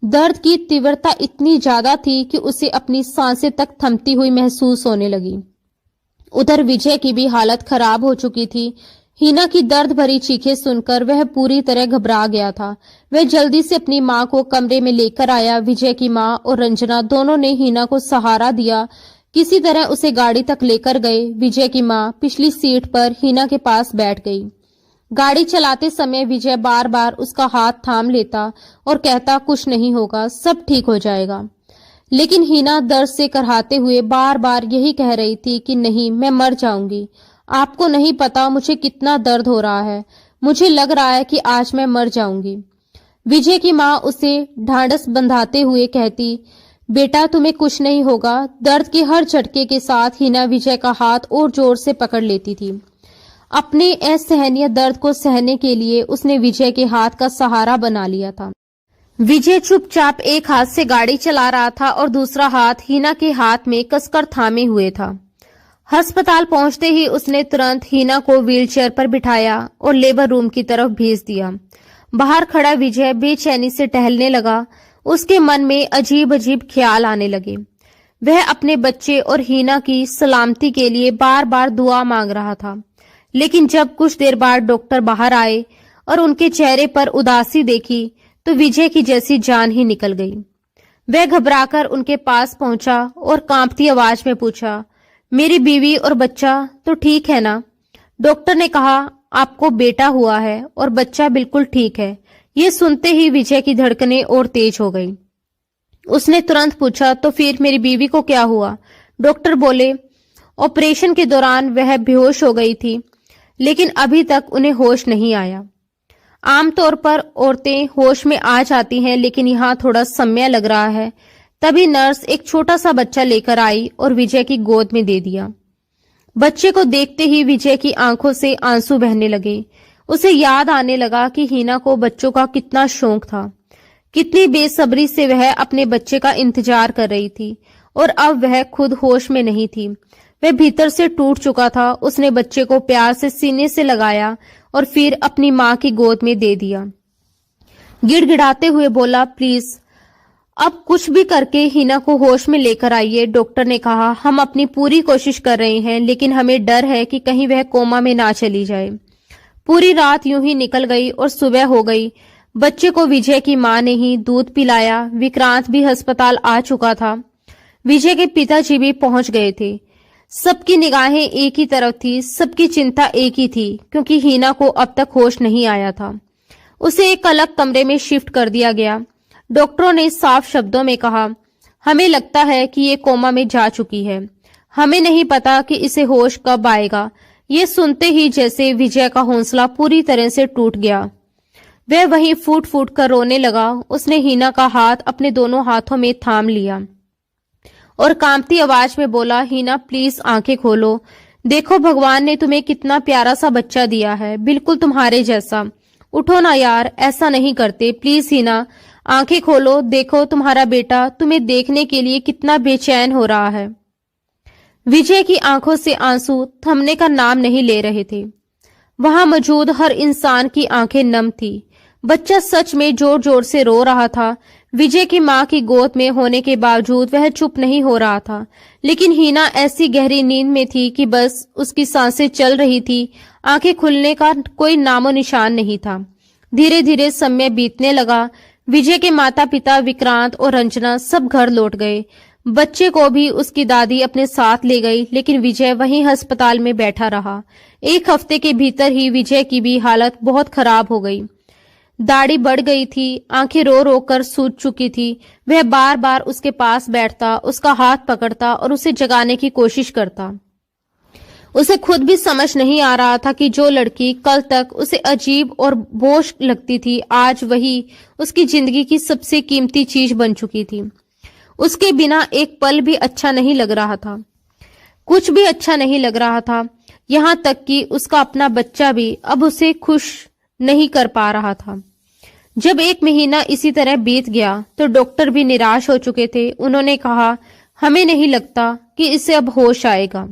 दर्द की तीव्रता इतनी ज्यादा थी कि उसे अपनी सांसें तक थमती हुई महसूस होने लगी। उधर विजय की भी हालत खराब हो चुकी थी। हिना की दर्द भरी चीखें सुनकर वह पूरी तरह घबरा गया था। वह जल्दी से अपनी माँ को कमरे में लेकर आया। विजय की माँ और रंजना दोनों ने हिना को सहारा दिया। किसी तरह उसे गाड़ी तक लेकर गए। विजय की माँ पिछली सीट पर हिना के पास बैठ गई। गाड़ी चलाते समय विजय बार बार उसका हाथ थाम लेता और कहता, कुछ नहीं होगा, सब ठीक हो जाएगा। लेकिन हिना दर्द से कराहते हुए बार बार यही कह रही थी कि नहीं, मैं मर जाऊंगी। आपको नहीं पता मुझे कितना दर्द हो रहा है। मुझे लग रहा है कि आज मैं मर जाऊंगी। विजय की माँ उसे ढांढस बंधाते हुए कहती, बेटा तुम्हें कुछ नहीं होगा। दर्द के हर झटके के साथ हिना विजय का हाथ और जोर से पकड़ लेती थी। अपने असहनीय दर्द को सहने के लिए उसने विजय के हाथ का सहारा बना लिया था। विजय चुपचाप एक हाथ से गाड़ी चला रहा था और दूसरा हाथ हिना के हाथ में कसकर थामे हुए था। अस्पताल पहुंचते ही उसने तुरंत हिना को व्हीलचेयर पर बिठाया और लेबर रूम की तरफ भेज दिया। बाहर खड़ा विजय बेचैनी से टहलने लगा। उसके मन में अजीब अजीब ख्याल आने लगे। वह अपने बच्चे और हिना की सलामती के लिए बार बार दुआ मांग रहा था। लेकिन जब कुछ देर बाद डॉक्टर बाहर आए और उनके चेहरे पर उदासी देखी तो विजय की जैसी जान ही निकल गई। वह घबराकर उनके पास पहुंचा और कांपती आवाज में पूछा, मेरी बीवी और बच्चा तो ठीक है ना? डॉक्टर ने कहा, आपको बेटा हुआ है और बच्चा बिल्कुल ठीक है। ये सुनते ही विजय की धड़कनें और तेज हो गई। उसने तुरंत पूछा, तो फिर मेरी बीवी को क्या हुआ? डॉक्टर बोले, ऑपरेशन के दौरान वह बेहोश हो गई थी, लेकिन अभी तक उन्हें होश नहीं आया। आमतौर पर औरतें होश में आ जाती हैं, लेकिन यहाँ थोड़ा समय लग रहा है। तभी नर्स एक छोटा सा बच्चा लेकर आई और विजय की गोद में दे दिया। बच्चे को देखते ही विजय की आंखों से आंसू बहने लगे। उसे याद आने लगा कि हीना को बच्चों का कितना शौक था, कितनी बेसब्री से वह अपने बच्चे का इंतजार कर रही थी। और अब वह खुद होश में नहीं थी, वह भीतर से टूट चुका था। उसने बच्चे को प्यार से सीने से लगाया और फिर अपनी मां की गोद में दे दिया। गिड़गिड़ाते हुए बोला, प्लीज अब कुछ भी करके हीना को होश में लेकर आइए। डॉक्टर ने कहा, हम अपनी पूरी कोशिश कर रहे हैं, लेकिन हमें डर है कि कहीं वह कोमा में ना चली जाए। पूरी रात यूं ही निकल गई और सुबह हो गई। बच्चे को विजय की मां ने ही दूध पिलाया। विक्रांत भी अस्पताल आ चुका था। विजय के पिताजी भी पहुंच गए थे। सबकी निगाहें एक ही तरफ थी, सबकी चिंता एक ही थी, क्योंकि हीना को अब तक होश नहीं आया था। उसे एक अलग कमरे में शिफ्ट कर दिया गया। डॉक्टरों ने साफ शब्दों में कहा, हमें लगता है कि ये कोमा में जा चुकी है। हमें नहीं पता कि इसे होश कब आएगा। ये सुनते ही जैसे विजय का हौसला पूरी तरह से टूट गया। वह वहीं फूट फूट कर रोने लगा। उसने हीना का हाथ अपने दोनों हाथों में थाम लिया और कांपती आवाज में बोला, हीना प्लीज आंखें खोलो। देखो भगवान ने तुम्हें कितना प्यारा सा बच्चा दिया है, बिल्कुल तुम्हारे जैसा। उठो ना यार, ऐसा नहीं करते, प्लीज हीना आंखें खोलो। देखो तुम्हारा बेटा तुम्हें देखने के लिए कितना बेचैन हो रहा है। विजय की आंखों से आंसू थमने का नाम नहीं ले रहे थे। वहां मौजूद हर इंसान की आंखें नम थी। बच्चा सच में जोर जोर से रो रहा था। विजय की मां की गोद में होने के बावजूद वह चुप नहीं हो रहा था, लेकिन हीना ऐसी गहरी नींद में थी कि बस उसकी सांसें चल रही थी। आंखें खुलने का कोई नामो निशान नहीं था। धीरे धीरे समय बीतने लगा। विजय के माता पिता विक्रांत और रंजना सब घर लौट गए। बच्चे को भी उसकी दादी अपने साथ ले गई, लेकिन विजय वहीं अस्पताल में बैठा रहा। एक हफ्ते के भीतर ही विजय की भी हालत बहुत खराब हो गई। दाढ़ी बढ़ गई थी, आंखें रो रो कर सूज चुकी थी। वह बार बार उसके पास बैठता, उसका हाथ पकड़ता और उसे जगाने की कोशिश करता। उसे खुद भी समझ नहीं आ रहा था कि जो लड़की कल तक उसे अजीब और बोझ लगती थी, आज वही उसकी जिंदगी की सबसे कीमती चीज बन चुकी थी। उसके बिना एक पल भी अच्छा नहीं लग रहा था, कुछ भी अच्छा नहीं लग रहा था। यहाँ तक कि उसका अपना बच्चा भी अब उसे खुश नहीं कर पा रहा था। जब एक महीना इसी तरह बीत गया तो डॉक्टर भी निराश हो चुके थे। उन्होंने कहा, हमें नहीं लगता कि इसे अब होश आएगा।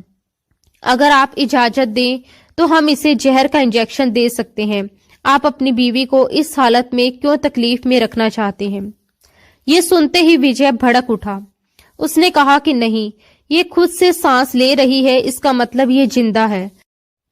अगर आप इजाजत दें तो हम इसे जहर का इंजेक्शन दे सकते हैं। आप अपनी बीवी को इस हालत में क्यों तकलीफ में रखना चाहते हैं? ये सुनते ही विजय भड़क उठा। उसने कहा कि नहीं, ये खुद से सांस ले रही है, इसका मतलब ये जिंदा है।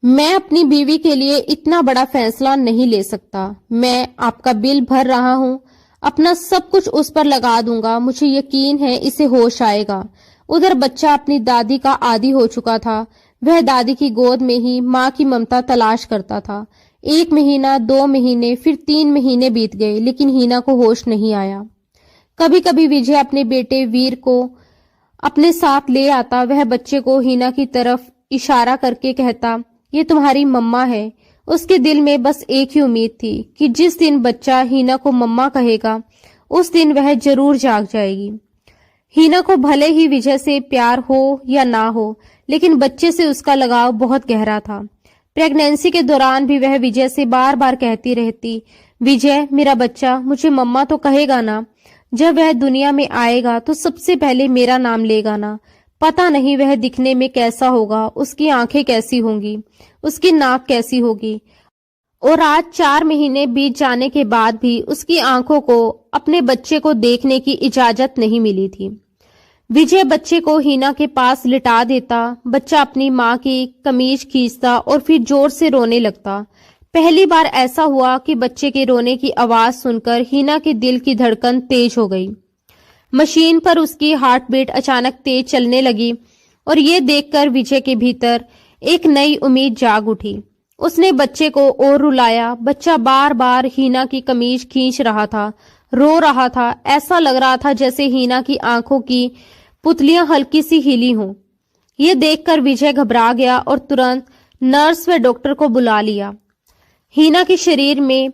मैं अपनी बीवी के लिए इतना बड़ा फैसला नहीं ले सकता। मैं आपका बिल भर रहा हूँ, अपना सब कुछ उस पर लगा दूंगा। मुझे यकीन है इसे होश आएगा। उधर बच्चा अपनी दादी का आदी हो चुका था। वह दादी की गोद में ही माँ की ममता तलाश करता था। 1 महीना, 2 महीने, फिर 3 महीने बीत गए, लेकिन हीना को होश नहीं आया। कभी कभी विजय अपने बेटे वीर को अपने साथ ले आता। वह बच्चे को हीना की तरफ इशारा करके कहता, ये तुम्हारी मम्मा है। उसके दिल में बस एक ही उम्मीद थी कि जिस दिन बच्चा हीना को मम्मा कहेगा, उस दिन वह जरूर जाग जाएगी। हीना को भले ही विजय से प्यार हो या ना हो, लेकिन बच्चे से उसका लगाव बहुत गहरा था। प्रेगनेंसी के दौरान भी वह विजय से बार बार कहती रहती, विजय मेरा बच्चा मुझे मम्मा तो कहेगा ना। जब वह दुनिया में आएगा तो सबसे पहले मेरा नाम लेगा ना। पता नहीं वह दिखने में कैसा होगा, उसकी आंखें कैसी होंगी, उसकी नाक कैसी होगी। और आज 4 महीने बीत जाने के बाद भी उसकी आंखों को अपने बच्चे को देखने की इजाजत नहीं मिली थी। विजय बच्चे को हीना के पास लिटा देता। बच्चा अपनी माँ की कमीज खींचता और फिर जोर से रोने लगता। पहली बार ऐसा हुआ कि बच्चे के रोने की आवाज सुनकर हीना के दिल की धड़कन तेज हो गई। मशीन पर उसकी हार्ट बीट अचानक तेज चलने लगी और ये देखकर विजय के भीतर एक नई उम्मीद जाग उठी। उसने बच्चे को और रुलाया। बच्चा बार बार हीना की कमीज खींच रहा था, रो रहा था। ऐसा लग रहा था जैसे हीना की आंखों की पुतलियां हल्की सी हिली हों। ये देखकर विजय घबरा गया और तुरंत नर्स व डॉक्टर को बुला लिया। हीना के शरीर में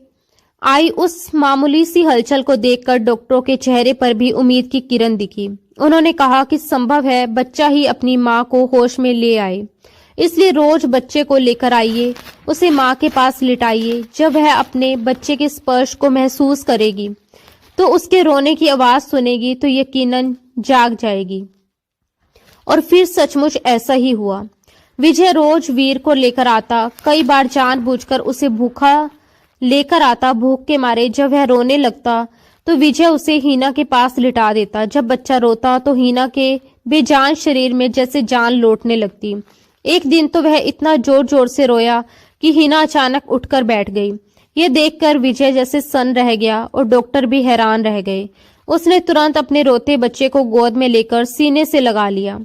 आई उस मामूली सी हलचल को देखकर डॉक्टरों के चेहरे पर भी उम्मीद की किरण दिखी। उन्होंने कहा कि संभव है बच्चा ही अपनी माँ को होश में ले आए, इसलिए रोज बच्चे को लेकर आइए, उसे माँ के पास लिटाइए। जब वह अपने बच्चे के स्पर्श को महसूस करेगी तो उसके रोने की आवाज सुनेगी तो यकीनन जाग जाएगी। और फिर सचमुच ऐसा ही हुआ। विजय रोज वीर को लेकर आता, कई बार जानबूझकर उसे भूखा लेकर आता। भूख के मारे जब वह रोने लगता तो विजय उसे हीना के पास लिटा देता। जब बच्चा रोता तो हीना के बेजान शरीर में जैसे जान लौटने लगती। एक दिन तो वह इतना जोर जोर से रोया कि हीना अचानक उठकर बैठ गई। ये देखकर विजय जैसे सन्न रह गया और डॉक्टर भी हैरान रह गए। उसने तुरंत अपने रोते बच्चे को गोद में लेकर सीने से लगा लिया।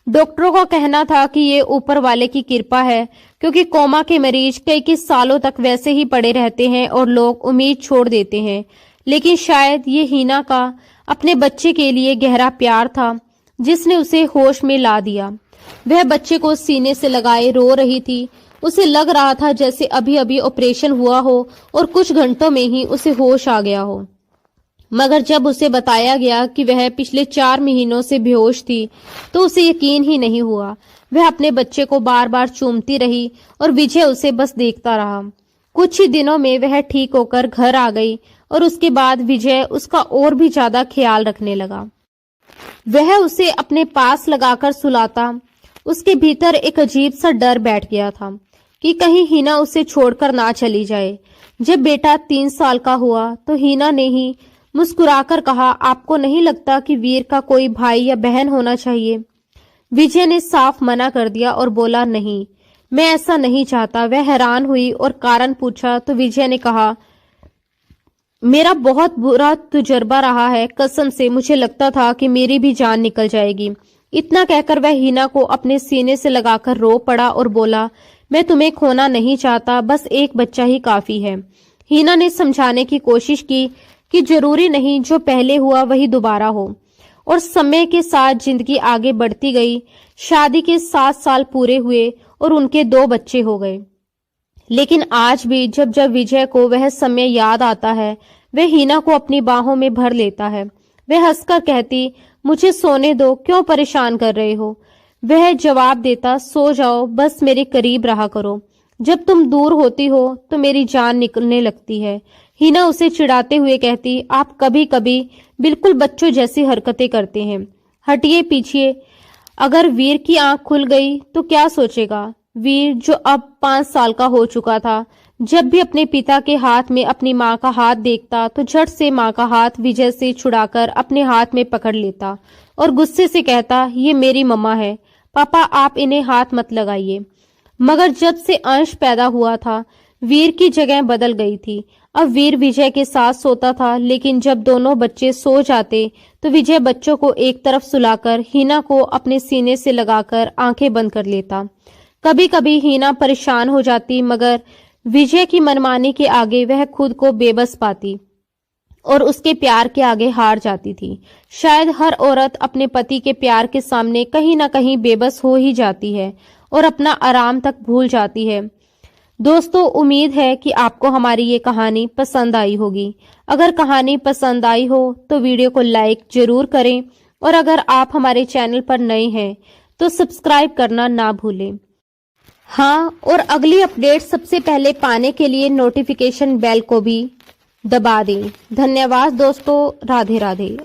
डॉक्टरों का कहना था कि ये ऊपर वाले की कृपा है, क्योंकि कोमा के मरीज कई सालों तक वैसे ही पड़े रहते हैं और लोग उम्मीद छोड़ देते हैं। लेकिन शायद ये हीना का अपने बच्चे के लिए गहरा प्यार था जिसने उसे होश में ला दिया। वह बच्चे को सीने से लगाए रो रही थी। उसे लग रहा था जैसे अभी अभी ऑपरेशन हुआ हो और कुछ घंटों में ही उसे होश आ गया हो। मगर जब उसे बताया गया कि वह पिछले 4 महीनों से बेहोश थी तो उसे यकीन ही नहीं हुआ। वह अपने बच्चे को बार बार चूमती रही और विजय उसे बस देखता रहा। कुछ ही दिनों में वह ठीक होकर घर आ गई और उसके बाद विजय उसका और भी ज्यादा ख्याल रखने लगा। वह उसे अपने पास लगाकर सुलाता। उसके भीतर एक अजीब सा डर बैठ गया था कि कहीं हीना उसे छोड़कर ना चली जाए। जब बेटा 3 साल का हुआ तो हीना ने ही मुस्कुराकर कहा, आपको नहीं लगता कि वीर का कोई भाई या बहन होना चाहिए? विजय ने साफ मना कर दिया और बोला, नहीं, मैं ऐसा नहीं चाहता। वह हैरान हुई और कारण पूछा तो विजय ने कहा, मेरा बहुत बुरा तजुर्बा रहा है। कसम से मुझे लगता था कि मेरी भी जान निकल जाएगी। इतना कहकर वह हीना को अपने सीने से लगाकर रो पड़ा और बोला, मैं तुम्हें खोना नहीं चाहता, बस एक बच्चा ही काफी है। हीना ने समझाने की कोशिश की कि जरूरी नहीं जो पहले हुआ वही दोबारा हो। और समय के साथ जिंदगी आगे बढ़ती गई। शादी के 7 साल पूरे हुए और उनके 2 बच्चे हो गए। लेकिन आज भी जब जब विजय को वह समय याद आता है, वह हीना को अपनी बाहों में भर लेता है। वह हंसकर कहती, मुझे सोने दो, क्यों परेशान कर रहे हो? वह जवाब देता, सो जाओ, बस मेरे करीब रहा करो। जब तुम दूर होती हो तो मेरी जान निकलने लगती है। हीना उसे चिढ़ाते हुए कहती, आप कभी कभी बिल्कुल बच्चों जैसी हरकतें करते हैं। हटिए पीछे। अगर वीर की आंख खुल गई तो क्या सोचेगा? वीर जो अब 5 साल का हो चुका था, जब भी अपने पिता के हाथ में अपनी माँ का हाथ देखता तो झट से माँ का हाथ विजय से छुड़ाकर अपने हाथ में पकड़ लेता और गुस्से से कहता, ये मेरी मम्मा है, पापा आप इन्हें हाथ मत लगाइए। मगर जब से अंश पैदा हुआ था, वीर की जगह बदल गई थी। अब वीर विजय के साथ सोता था, लेकिन जब दोनों बच्चे सो जाते तो विजय बच्चों को एक तरफ सुलाकर हीना को अपने सीने से लगाकर आंखें बंद कर लेता। कभी कभी हीना परेशान हो जाती, मगर विजय की मनमानी के आगे वह खुद को बेबस पाती और उसके प्यार के आगे हार जाती थी। शायद हर औरत अपने पति के प्यार के सामने कहीं ना कहीं बेबस हो ही जाती है और अपना आराम तक भूल जाती है। दोस्तों, उम्मीद है कि आपको हमारी ये कहानी पसंद आई होगी। अगर कहानी पसंद आई हो तो वीडियो को लाइक जरूर करें और अगर आप हमारे चैनल पर नए हैं तो सब्सक्राइब करना ना भूलें। हाँ, और अगली अपडेट सबसे पहले पाने के लिए नोटिफिकेशन बेल को भी दबा दें। धन्यवाद दोस्तों। राधे राधे।